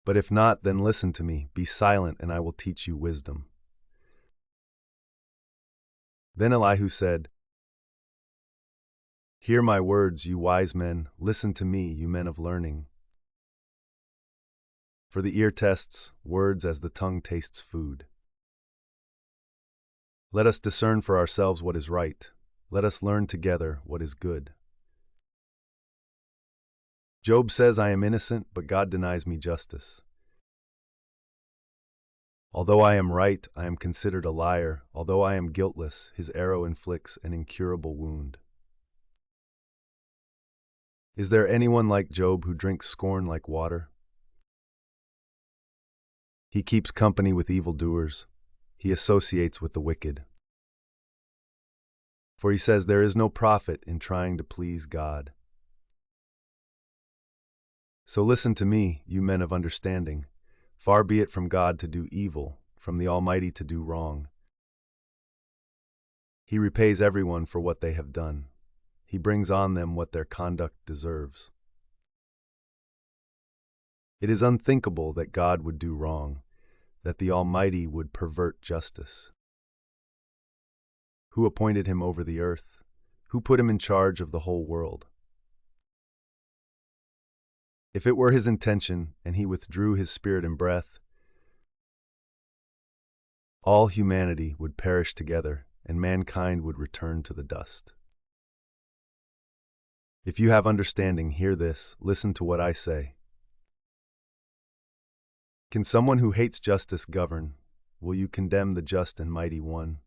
But if not, then listen to me, be silent, and I will teach you wisdom. Then Elihu said, Hear my words, you wise men, listen to me, you men of learning. For the ear tests words as the tongue tastes food. Let us discern for ourselves what is right. Let us learn together what is good. Job says, I am innocent, but God denies me justice. Although I am right, I am considered a liar. Although I am guiltless, his arrow inflicts an incurable wound. Is there anyone like Job who drinks scorn like water? He keeps company with evildoers. He associates with the wicked. For he says there is no profit in trying to please God. So listen to me, you men of understanding. Far be it from God to do evil, from the Almighty to do wrong. He repays everyone for what they have done. He brings on them what their conduct deserves. It is unthinkable that God would do wrong, that the Almighty would pervert justice. Who appointed him over the earth? Who put him in charge of the whole world? If it were his intention, and he withdrew his spirit and breath, all humanity would perish together, and mankind would return to the dust. If you have understanding, hear this, listen to what I say. Can someone who hates justice govern? Will you condemn the just and mighty one?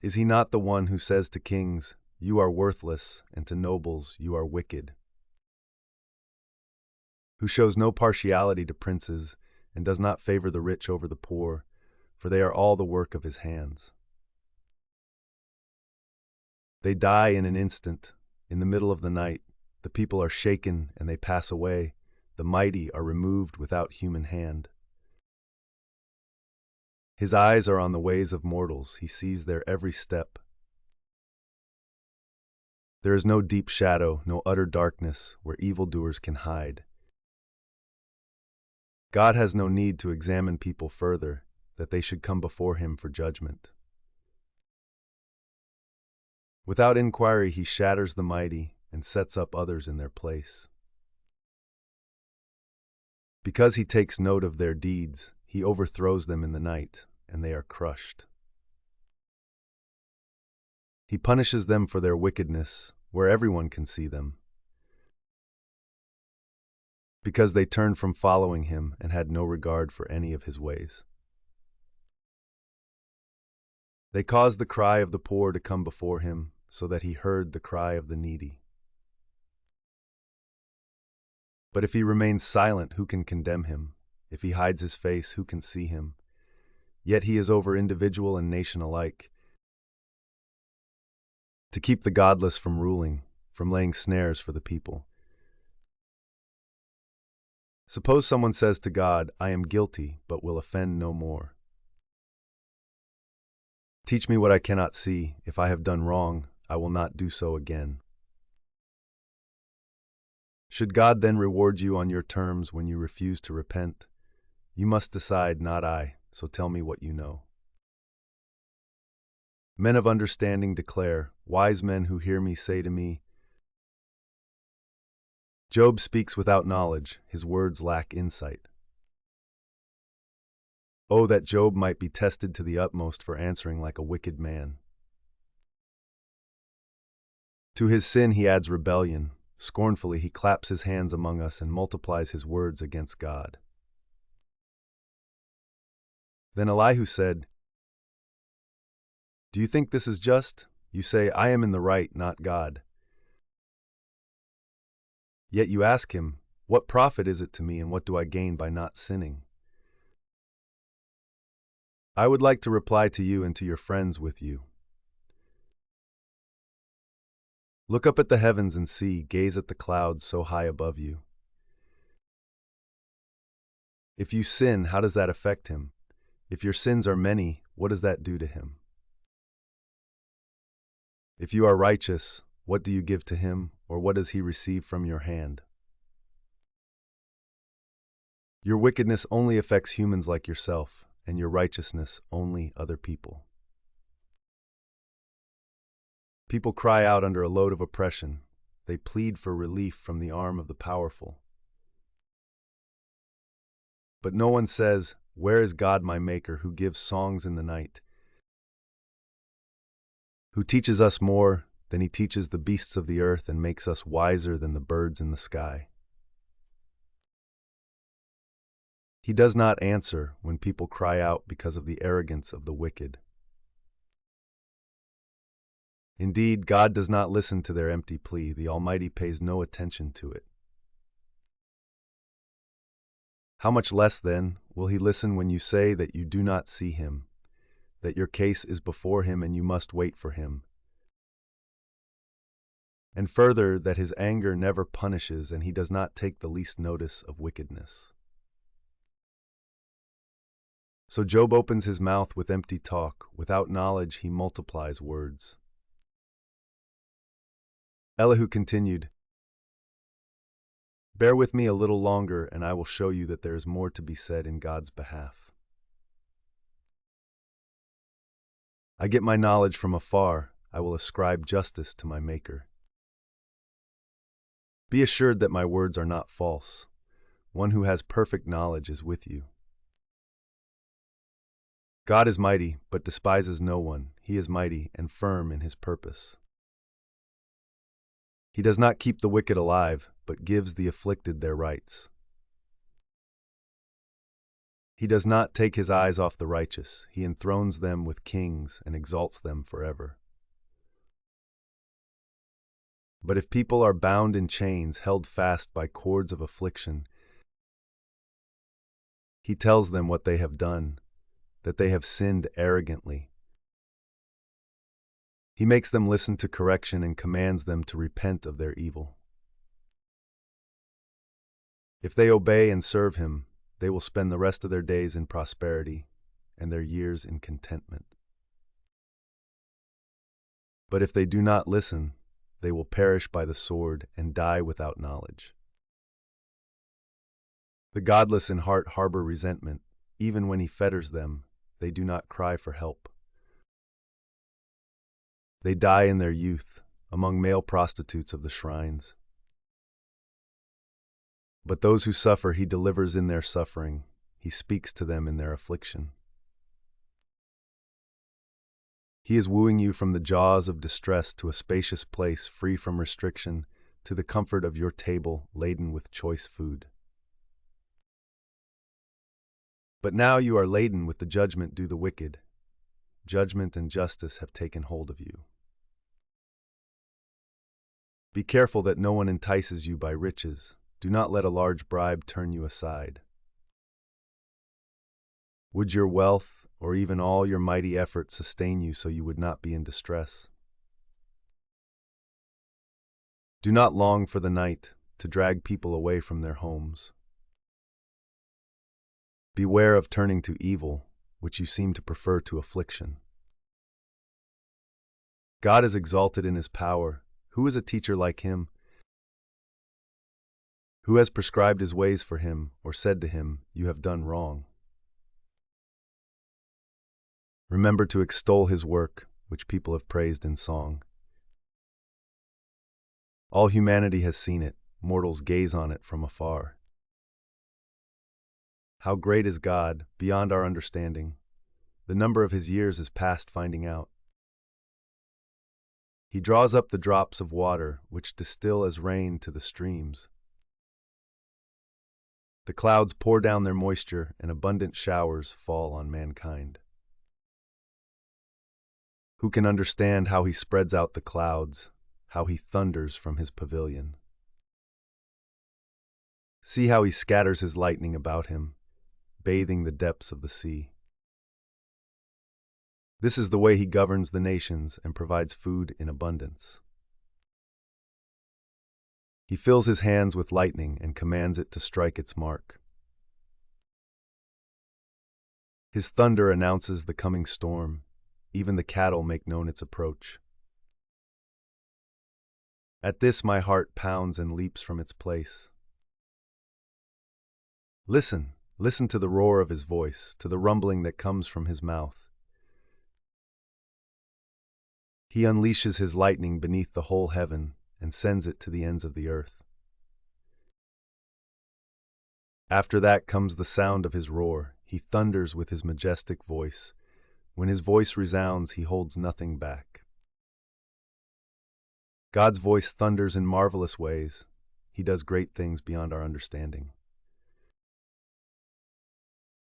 Is he not the one who says to kings, You are worthless, and to nobles, You are wicked? Who shows no partiality to princes, and does not favor the rich over the poor, for they are all the work of his hands. They die in an instant, in the middle of the night. The people are shaken, and they pass away. The mighty are removed without human hand. His eyes are on the ways of mortals. He sees their every step. There is no deep shadow, no utter darkness, where evildoers can hide. God has no need to examine people further, that they should come before him for judgment. Without inquiry, he shatters the mighty and sets up others in their place. Because he takes note of their deeds, he overthrows them in the night, and they are crushed. He punishes them for their wickedness, where everyone can see them, because they turned from following him and had no regard for any of his ways. They caused the cry of the poor to come before him, so that he heard the cry of the needy. But if he remains silent, who can condemn him? If he hides his face, who can see him? Yet he is over individual and nation alike, to keep the godless from ruling, from laying snares for the people. Suppose someone says to God, I am guilty, but will offend no more. Teach me what I cannot see. If I have done wrong, I will not do so again. Should God then reward you on your terms when you refuse to repent? You must decide, not I, so tell me what you know. Men of understanding declare, wise men who hear me say to me, Job speaks without knowledge, his words lack insight. Oh, that Job might be tested to the utmost for answering like a wicked man. To his sin he adds rebellion. Scornfully he claps his hands among us and multiplies his words against God. Then Elihu said, "Do you think this is just? You say, I am in the right, not God. Yet you ask him, what profit is it to me and what do I gain by not sinning?" I would like to reply to you and to your friends with you. Look up at the heavens and see, gaze at the clouds so high above you. If you sin, how does that affect him? If your sins are many, what does that do to him? If you are righteous, what do you give to him, or what does he receive from your hand? Your wickedness only affects humans like yourself, and your righteousness only other people. People cry out under a load of oppression. They plead for relief from the arm of the powerful. But no one says, "Where is God my Maker, who gives songs in the night? Who teaches us more than he teaches the beasts of the earth and makes us wiser than the birds in the sky?" He does not answer when people cry out because of the arrogance of the wicked. Indeed, God does not listen to their empty plea. The Almighty pays no attention to it. How much less, then, will he listen when you say that you do not see him, that your case is before him and you must wait for him, and further, that his anger never punishes and he does not take the least notice of wickedness. So Job opens his mouth with empty talk. Without knowledge he multiplies words. Elihu continued, "Bear with me a little longer, and I will show you that there is more to be said in God's behalf. I get my knowledge from afar. I will ascribe justice to my Maker. Be assured that my words are not false. One who has perfect knowledge is with you. God is mighty, but despises no one. He is mighty and firm in his purpose. He does not keep the wicked alive, but gives the afflicted their rights. He does not take his eyes off the righteous. He enthrones them with kings and exalts them forever. But if people are bound in chains, held fast by cords of affliction, he tells them what they have done, that they have sinned arrogantly. He makes them listen to correction and commands them to repent of their evil. If they obey and serve him, they will spend the rest of their days in prosperity and their years in contentment. But if they do not listen, they will perish by the sword and die without knowledge. The godless in heart harbor resentment. Even when he fetters them, they do not cry for help. They die in their youth, among male prostitutes of the shrines. But those who suffer he delivers in their suffering. He speaks to them in their affliction. He is wooing you from the jaws of distress to a spacious place free from restriction, to the comfort of your table laden with choice food. But now you are laden with the judgment due the wicked. Judgment and justice have taken hold of you. Be careful that no one entices you by riches. Do not let a large bribe turn you aside. Would your wealth, or even all your mighty effort, sustain you so you would not be in distress? Do not long for the night to drag people away from their homes. Beware of turning to evil, which you seem to prefer to affliction. God is exalted in his power. Who is a teacher like him? Who has prescribed his ways for him, or said to him, "You have done wrong"? Remember to extol his work, which people have praised in song. All humanity has seen it. Mortals gaze on it from afar. How great is God, beyond our understanding. The number of his years is past finding out. He draws up the drops of water, which distill as rain to the streams. The clouds pour down their moisture, and abundant showers fall on mankind. Who can understand how he spreads out the clouds, how he thunders from his pavilion? See how he scatters his lightning about him, bathing the depths of the sea. This is the way he governs the nations and provides food in abundance. He fills his hands with lightning and commands it to strike its mark. His thunder announces the coming storm. Even the cattle make known its approach. At this my heart pounds and leaps from its place. Listen, listen to the roar of his voice, to the rumbling that comes from his mouth. He unleashes his lightning beneath the whole heaven and sends it to the ends of the earth. After that comes the sound of his roar. He thunders with his majestic voice. When his voice resounds, he holds nothing back. God's voice thunders in marvelous ways. He does great things beyond our understanding.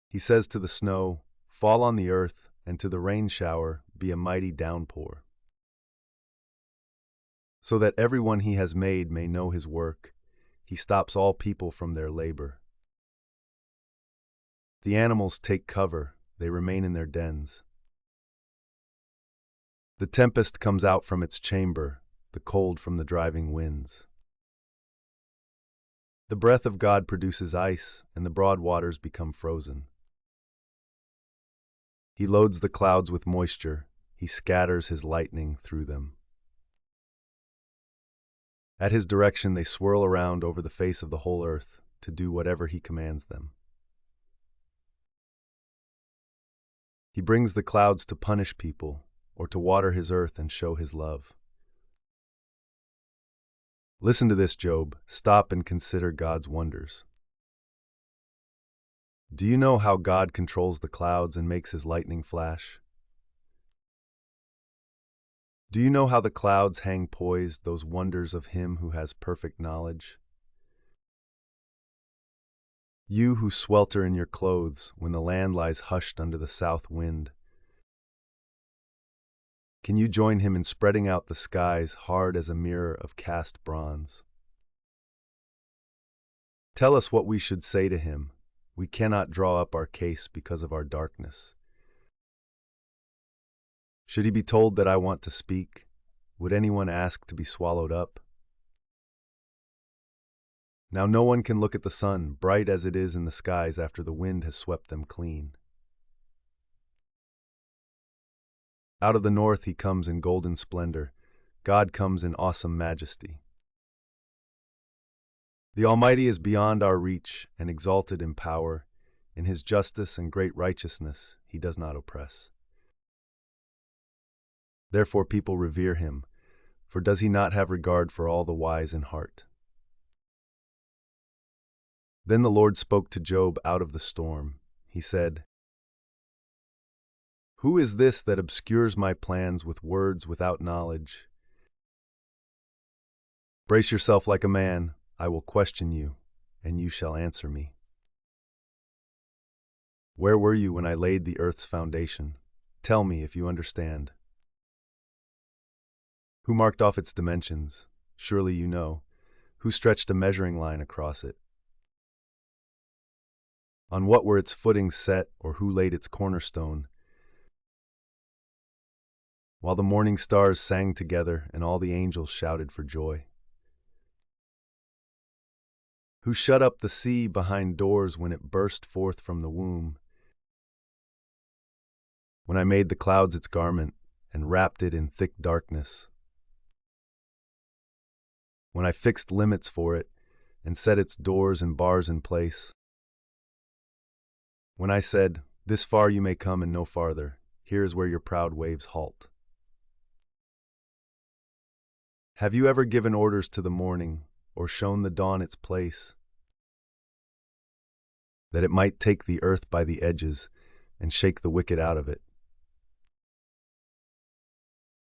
He says to the snow, "Fall on the earth," and to the rain shower, "Be a mighty downpour," so that everyone he has made may know his work. He stops all people from their labor. The animals take cover, they remain in their dens. The tempest comes out from its chamber, the cold from the driving winds. The breath of God produces ice, and the broad waters become frozen. He loads the clouds with moisture, he scatters his lightning through them. At his direction they swirl around over the face of the whole earth to do whatever he commands them. He brings the clouds to punish people, or to water his earth and show his love. Listen to this, Job. Stop and consider God's wonders. Do you know how God controls the clouds and makes his lightning flash? Do you know how the clouds hang poised, those wonders of him who has perfect knowledge? You who swelter in your clothes when the land lies hushed under the south wind, can you join him in spreading out the skies hard as a mirror of cast bronze? Tell us what we should say to him. We cannot draw up our case because of our darkness. Should he be told that I want to speak? Would anyone ask to be swallowed up? Now no one can look at the sun, bright as it is in the skies after the wind has swept them clean. Out of the north he comes in golden splendor. God comes in awesome majesty. The Almighty is beyond our reach and exalted in power. In his justice and great righteousness he does not oppress. Therefore people revere him, for does he not have regard for all the wise in heart? Then the Lord spoke to Job out of the storm. He said, "Who is this that obscures my plans with words without knowledge? Brace yourself like a man. I will question you, and you shall answer me. Where were you when I laid the earth's foundation? Tell me if you understand. Who marked off its dimensions? Surely you know. Who stretched a measuring line across it? On what were its footings set, or who laid its cornerstone? While the morning stars sang together and all the angels shouted for joy. Who shut up the sea behind doors when it burst forth from the womb? When I made the clouds its garment and wrapped it in thick darkness. When I fixed limits for it and set its doors and bars in place. When I said, "This far you may come and no farther, here is where your proud waves halt." Have you ever given orders to the morning, or shown the dawn its place, that it might take the earth by the edges and shake the wicked out of it?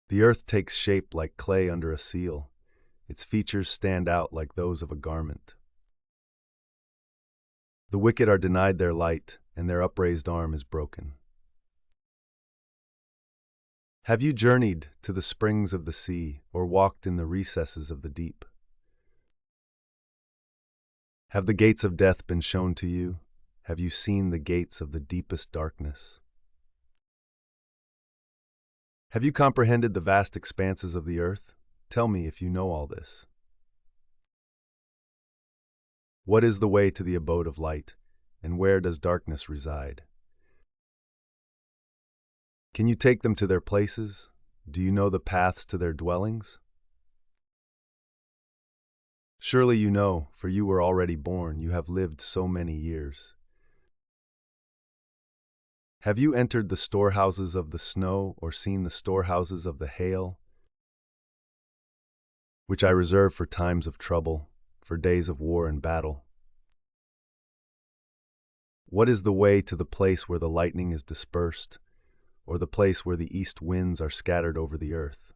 The earth takes shape like clay under a seal. Its features stand out like those of a garment. The wicked are denied their light, and their upraised arm is broken. Have you journeyed to the springs of the sea, or walked in the recesses of the deep? Have the gates of death been shown to you? Have you seen the gates of the deepest darkness? Have you comprehended the vast expanses of the earth? Tell me if you know all this. What is the way to the abode of light, and where does darkness reside? Can you take them to their places? Do you know the paths to their dwellings? Surely you know, for you were already born, you have lived so many years. Have you entered the storehouses of the snow, or seen the storehouses of the hail, which I reserve for times of trouble, for days of war and battle? What is the way to the place where the lightning is dispersed, or the place where the east winds are scattered over the earth?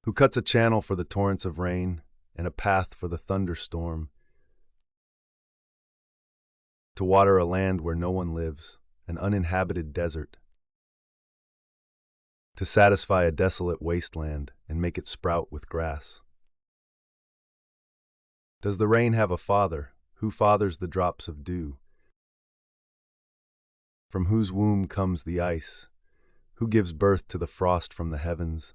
Who cuts a channel for the torrents of rain, and a path for the thunderstorm, to water a land where no one lives, an uninhabited desert, to satisfy a desolate wasteland and make it sprout with grass? Does the rain have a father? Who fathers the drops of dew? From whose womb comes the ice? Who gives birth to the frost from the heavens?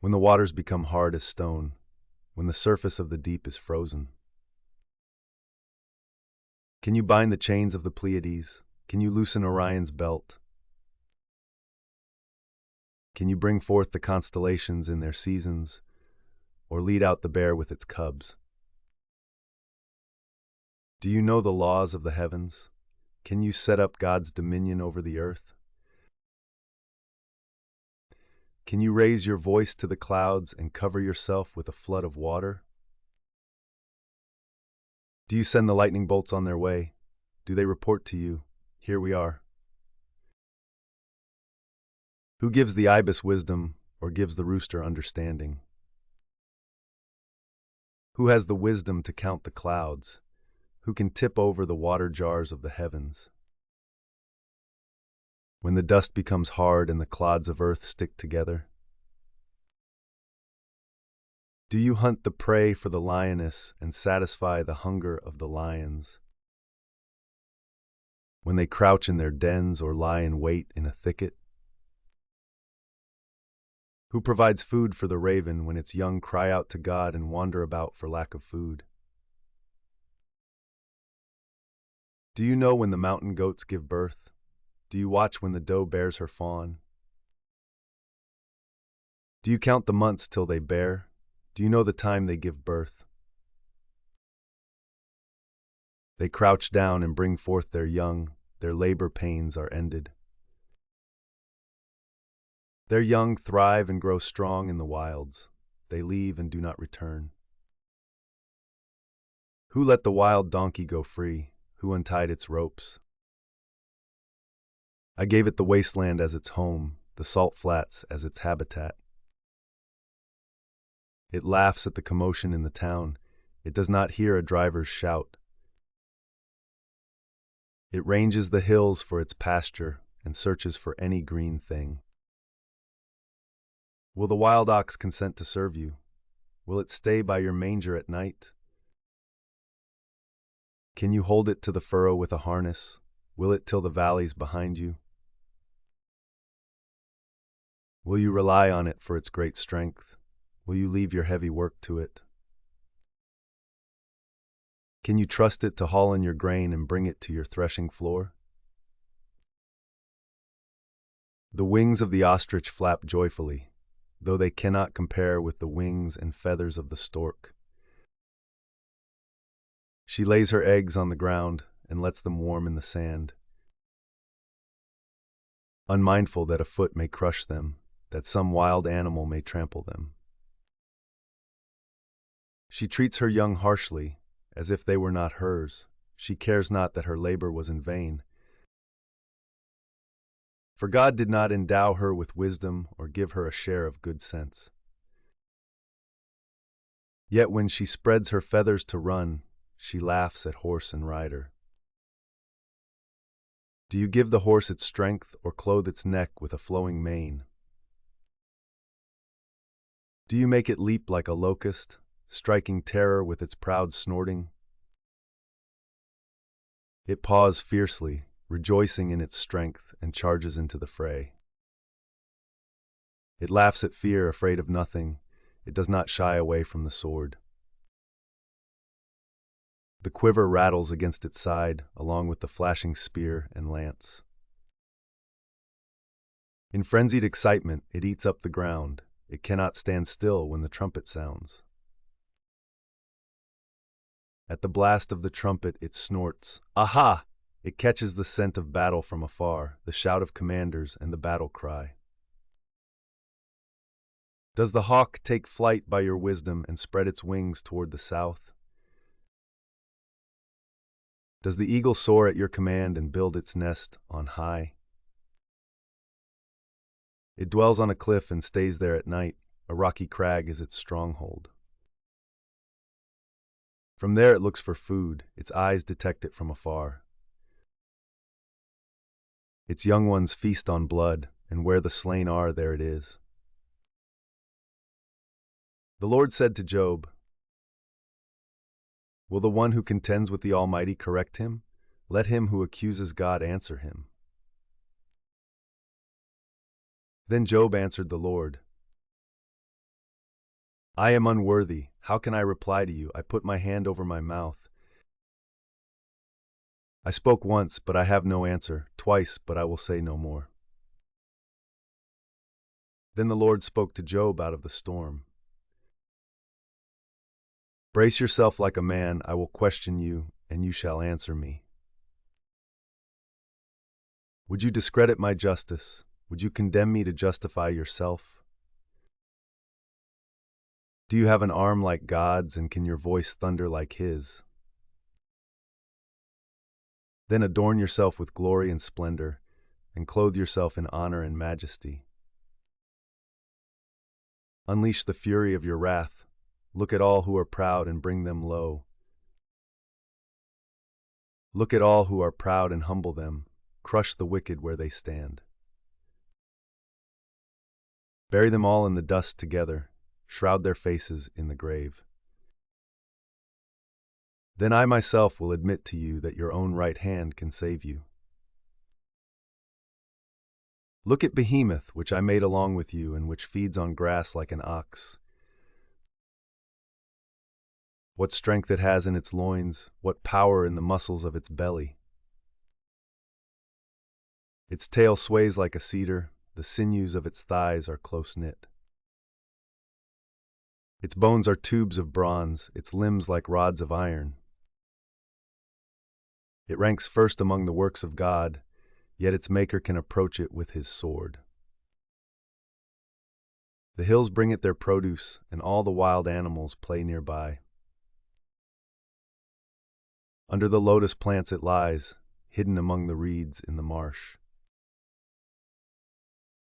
When the waters become hard as stone, when the surface of the deep is frozen. Can you bind the chains of the Pleiades? Can you loosen Orion's belt? Can you bring forth the constellations in their seasons, or lead out the bear with its cubs? Do you know the laws of the heavens? Can you set up God's dominion over the earth? Can you raise your voice to the clouds and cover yourself with a flood of water? Do you send the lightning bolts on their way? Do they report to you, "Here we are"? Who gives the ibis wisdom, or gives the rooster understanding? Who has the wisdom to count the clouds? Who can tip over the water jars of the heavens? When the dust becomes hard and the clods of earth stick together? Do you hunt the prey for the lioness and satisfy the hunger of the lions? When they crouch in their dens or lie in wait in a thicket? Who provides food for the raven when its young cry out to God and wander about for lack of food? Do you know when the mountain goats give birth? Do you watch when the doe bears her fawn? Do you count the months till they bear? Do you know the time they give birth? They crouch down and bring forth their young, their labor pains are ended. Their young thrive and grow strong in the wilds. They leave and do not return. Who let the wild donkey go free? Who untied its ropes? I gave it the wasteland as its home, the salt flats as its habitat. It laughs at the commotion in the town. It does not hear a driver's shout. It ranges the hills for its pasture and searches for any green thing. Will the wild ox consent to serve you? Will it stay by your manger at night? Can you hold it to the furrow with a harness? Will it till the valleys behind you? Will you rely on it for its great strength? Will you leave your heavy work to it? Can you trust it to haul in your grain and bring it to your threshing floor? The wings of the ostrich flap joyfully, though they cannot compare with the wings and feathers of the stork. She lays her eggs on the ground and lets them warm in the sand, unmindful that a foot may crush them, that some wild animal may trample them. She treats her young harshly, as if they were not hers. She cares not that her labor was in vain. For God did not endow her with wisdom or give her a share of good sense. Yet when she spreads her feathers to run, she laughs at horse and rider. Do you give the horse its strength or clothe its neck with a flowing mane? Do you make it leap like a locust, striking terror with its proud snorting? It paws fiercely, rejoicing in its strength, and charges into the fray. It laughs at fear, afraid of nothing. It does not shy away from the sword. The quiver rattles against its side, along with the flashing spear and lance. In frenzied excitement, it eats up the ground. It cannot stand still when the trumpet sounds. At the blast of the trumpet, it snorts. Aha! It catches the scent of battle from afar, the shout of commanders and the battle cry. Does the hawk take flight by your wisdom and spread its wings toward the south? Does the eagle soar at your command and build its nest on high? It dwells on a cliff and stays there at night. A rocky crag is its stronghold. From there it looks for food. Its eyes detect it from afar. Its young ones feast on blood, and where the slain are, there it is. The Lord said to Job, "Will the one who contends with the Almighty correct him? Let him who accuses God answer him." Then Job answered the Lord, "I am unworthy. How can I reply to you? I put my hand over my mouth. I spoke once, but I have no answer, twice, but I will say no more." Then the Lord spoke to Job out of the storm. "Brace yourself like a man, I will question you, and you shall answer me. Would you discredit my justice? Would you condemn me to justify yourself? Do you have an arm like God's, and can your voice thunder like His? Then adorn yourself with glory and splendor, and clothe yourself in honor and majesty. Unleash the fury of your wrath. Look at all who are proud and bring them low. Look at all who are proud and humble them. Crush the wicked where they stand. Bury them all in the dust together. Shroud their faces in the grave. Then I myself will admit to you that your own right hand can save you. Look at Behemoth, which I made along with you, and which feeds on grass like an ox. What strength it has in its loins, what power in the muscles of its belly. Its tail sways like a cedar, the sinews of its thighs are close-knit. Its bones are tubes of bronze, its limbs like rods of iron. It ranks first among the works of God, yet its maker can approach it with his sword. The hills bring it their produce, and all the wild animals play nearby. Under the lotus plants it lies, hidden among the reeds in the marsh.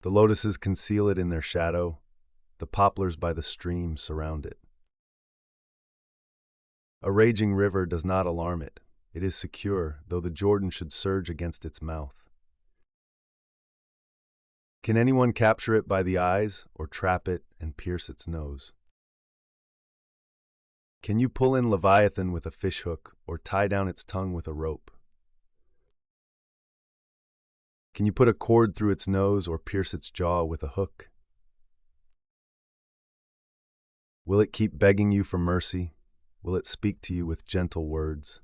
The lotuses conceal it in their shadow, the poplars by the stream surround it. A raging river does not alarm it. It is secure, though the Jordan should surge against its mouth. Can anyone capture it by the eyes, or trap it and pierce its nose? Can you pull in Leviathan with a fishhook, or tie down its tongue with a rope? Can you put a cord through its nose, or pierce its jaw with a hook? Will it keep begging you for mercy? Will it speak to you with gentle words?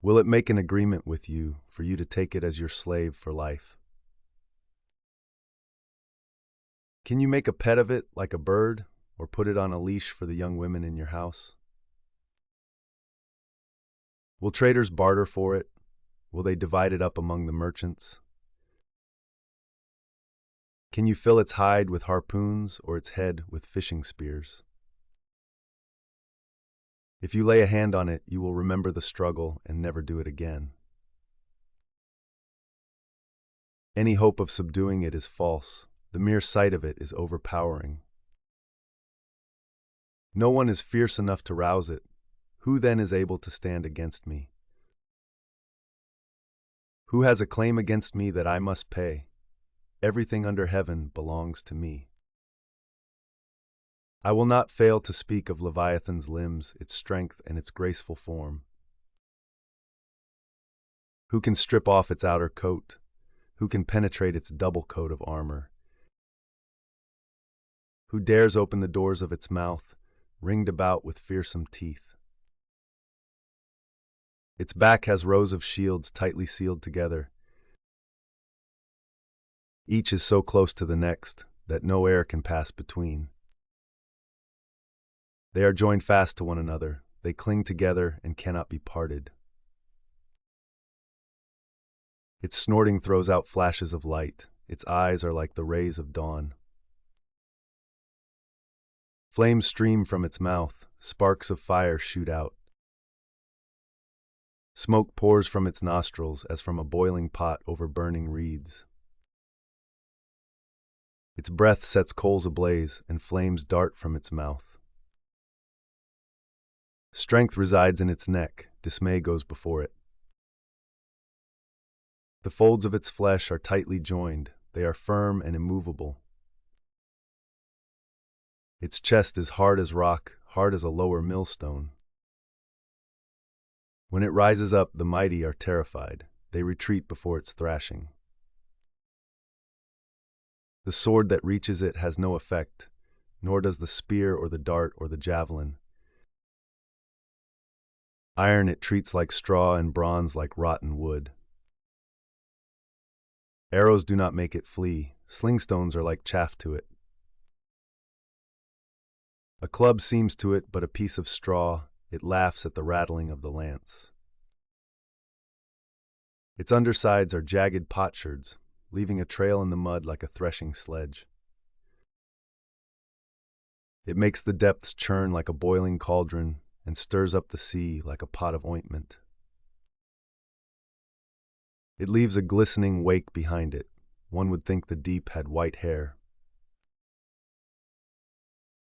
Will it make an agreement with you for you to take it as your slave for life? Can you make a pet of it like a bird, or put it on a leash for the young women in your house? Will traders barter for it? Will they divide it up among the merchants? Can you fill its hide with harpoons, or its head with fishing spears? If you lay a hand on it, you will remember the struggle and never do it again. Any hope of subduing it is false. The mere sight of it is overpowering. No one is fierce enough to rouse it. Who then is able to stand against me? Who has a claim against me that I must pay? Everything under heaven belongs to me. I will not fail to speak of Leviathan's limbs, its strength, and its graceful form. Who can strip off its outer coat? Who can penetrate its double coat of armor? Who dares open the doors of its mouth, ringed about with fearsome teeth? Its back has rows of shields tightly sealed together. Each is so close to the next that no air can pass between. They are joined fast to one another. They cling together and cannot be parted. Its snorting throws out flashes of light. Its eyes are like the rays of dawn. Flames stream from its mouth. Sparks of fire shoot out. Smoke pours from its nostrils as from a boiling pot over burning reeds. Its breath sets coals ablaze, and flames dart from its mouth. Strength resides in its neck, dismay goes before it. The folds of its flesh are tightly joined, they are firm and immovable. Its chest is hard as rock, hard as a lower millstone. When it rises up, the mighty are terrified. They retreat before its thrashing. The sword that reaches it has no effect, nor does the spear or the dart or the javelin. Iron it treats like straw and bronze like rotten wood. Arrows do not make it flee. Slingstones are like chaff to it. A club seems to it but a piece of straw. It laughs at the rattling of the lance. Its undersides are jagged potsherds, leaving a trail in the mud like a threshing sledge. It makes the depths churn like a boiling cauldron and stirs up the sea like a pot of ointment. It leaves a glistening wake behind it. One would think the deep had white hair.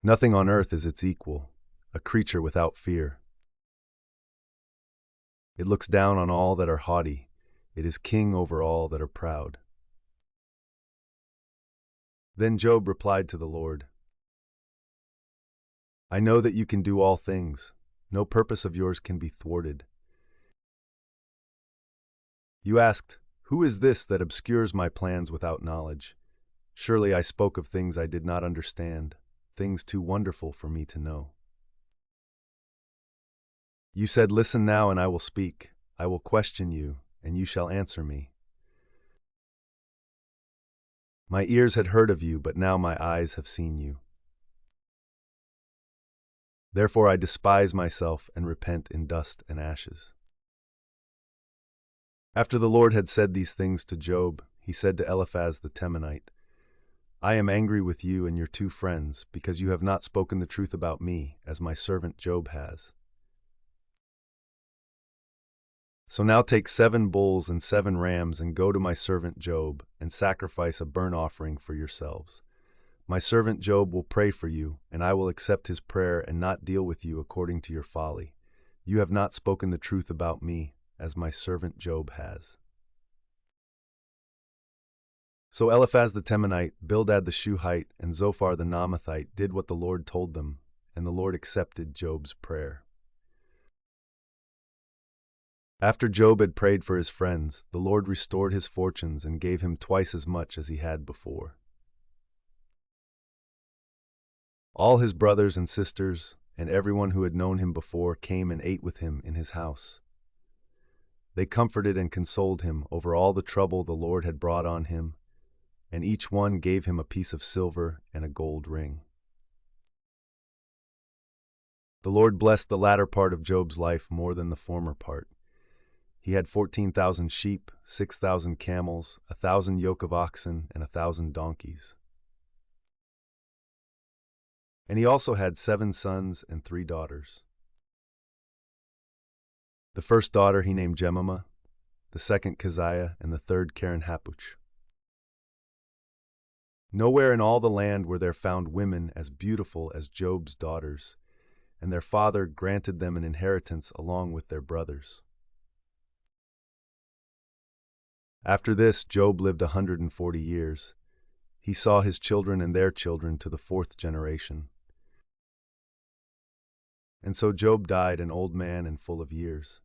Nothing on earth is its equal, a creature without fear. It looks down on all that are haughty. It is king over all that are proud. Then Job replied to the Lord, I know that you can do all things. No purpose of yours can be thwarted. You asked, who is this that obscures my plans without knowledge? Surely I spoke of things I did not understand, things too wonderful for me to know. You said, listen now and I will speak. I will question you, and you shall answer me. My ears had heard of you, but now my eyes have seen you. Therefore I despise myself and repent in dust and ashes. After the Lord had said these things to Job, he said to Eliphaz the Temanite, I am angry with you and your two friends, because you have not spoken the truth about me, as my servant Job has. So now take 7 bulls and 7 rams and go to my servant Job and sacrifice a burnt offering for yourselves. My servant Job will pray for you, and I will accept his prayer and not deal with you according to your folly. You have not spoken the truth about me, as my servant Job has. So Eliphaz the Temanite, Bildad the Shuhite, and Zophar the Naamathite did what the Lord told them, and the Lord accepted Job's prayer. After Job had prayed for his friends, the Lord restored his fortunes and gave him twice as much as he had before. All his brothers and sisters, and everyone who had known him before, came and ate with him in his house. They comforted and consoled him over all the trouble the Lord had brought on him, and each one gave him a piece of silver and a gold ring. The Lord blessed the latter part of Job's life more than the former part. He had 14,000 sheep, 6,000 camels, 1,000 yoke of oxen, and 1,000 donkeys. And he also had 7 sons and 3 daughters. The first daughter he named Jemimah, the second Keziah, and the third Keren-Happuch. Nowhere in all the land were there found women as beautiful as Job's daughters, and their father granted them an inheritance along with their brothers. After this, Job lived 140 years. He saw his children and their children to the fourth generation. And so Job died an old man and full of years.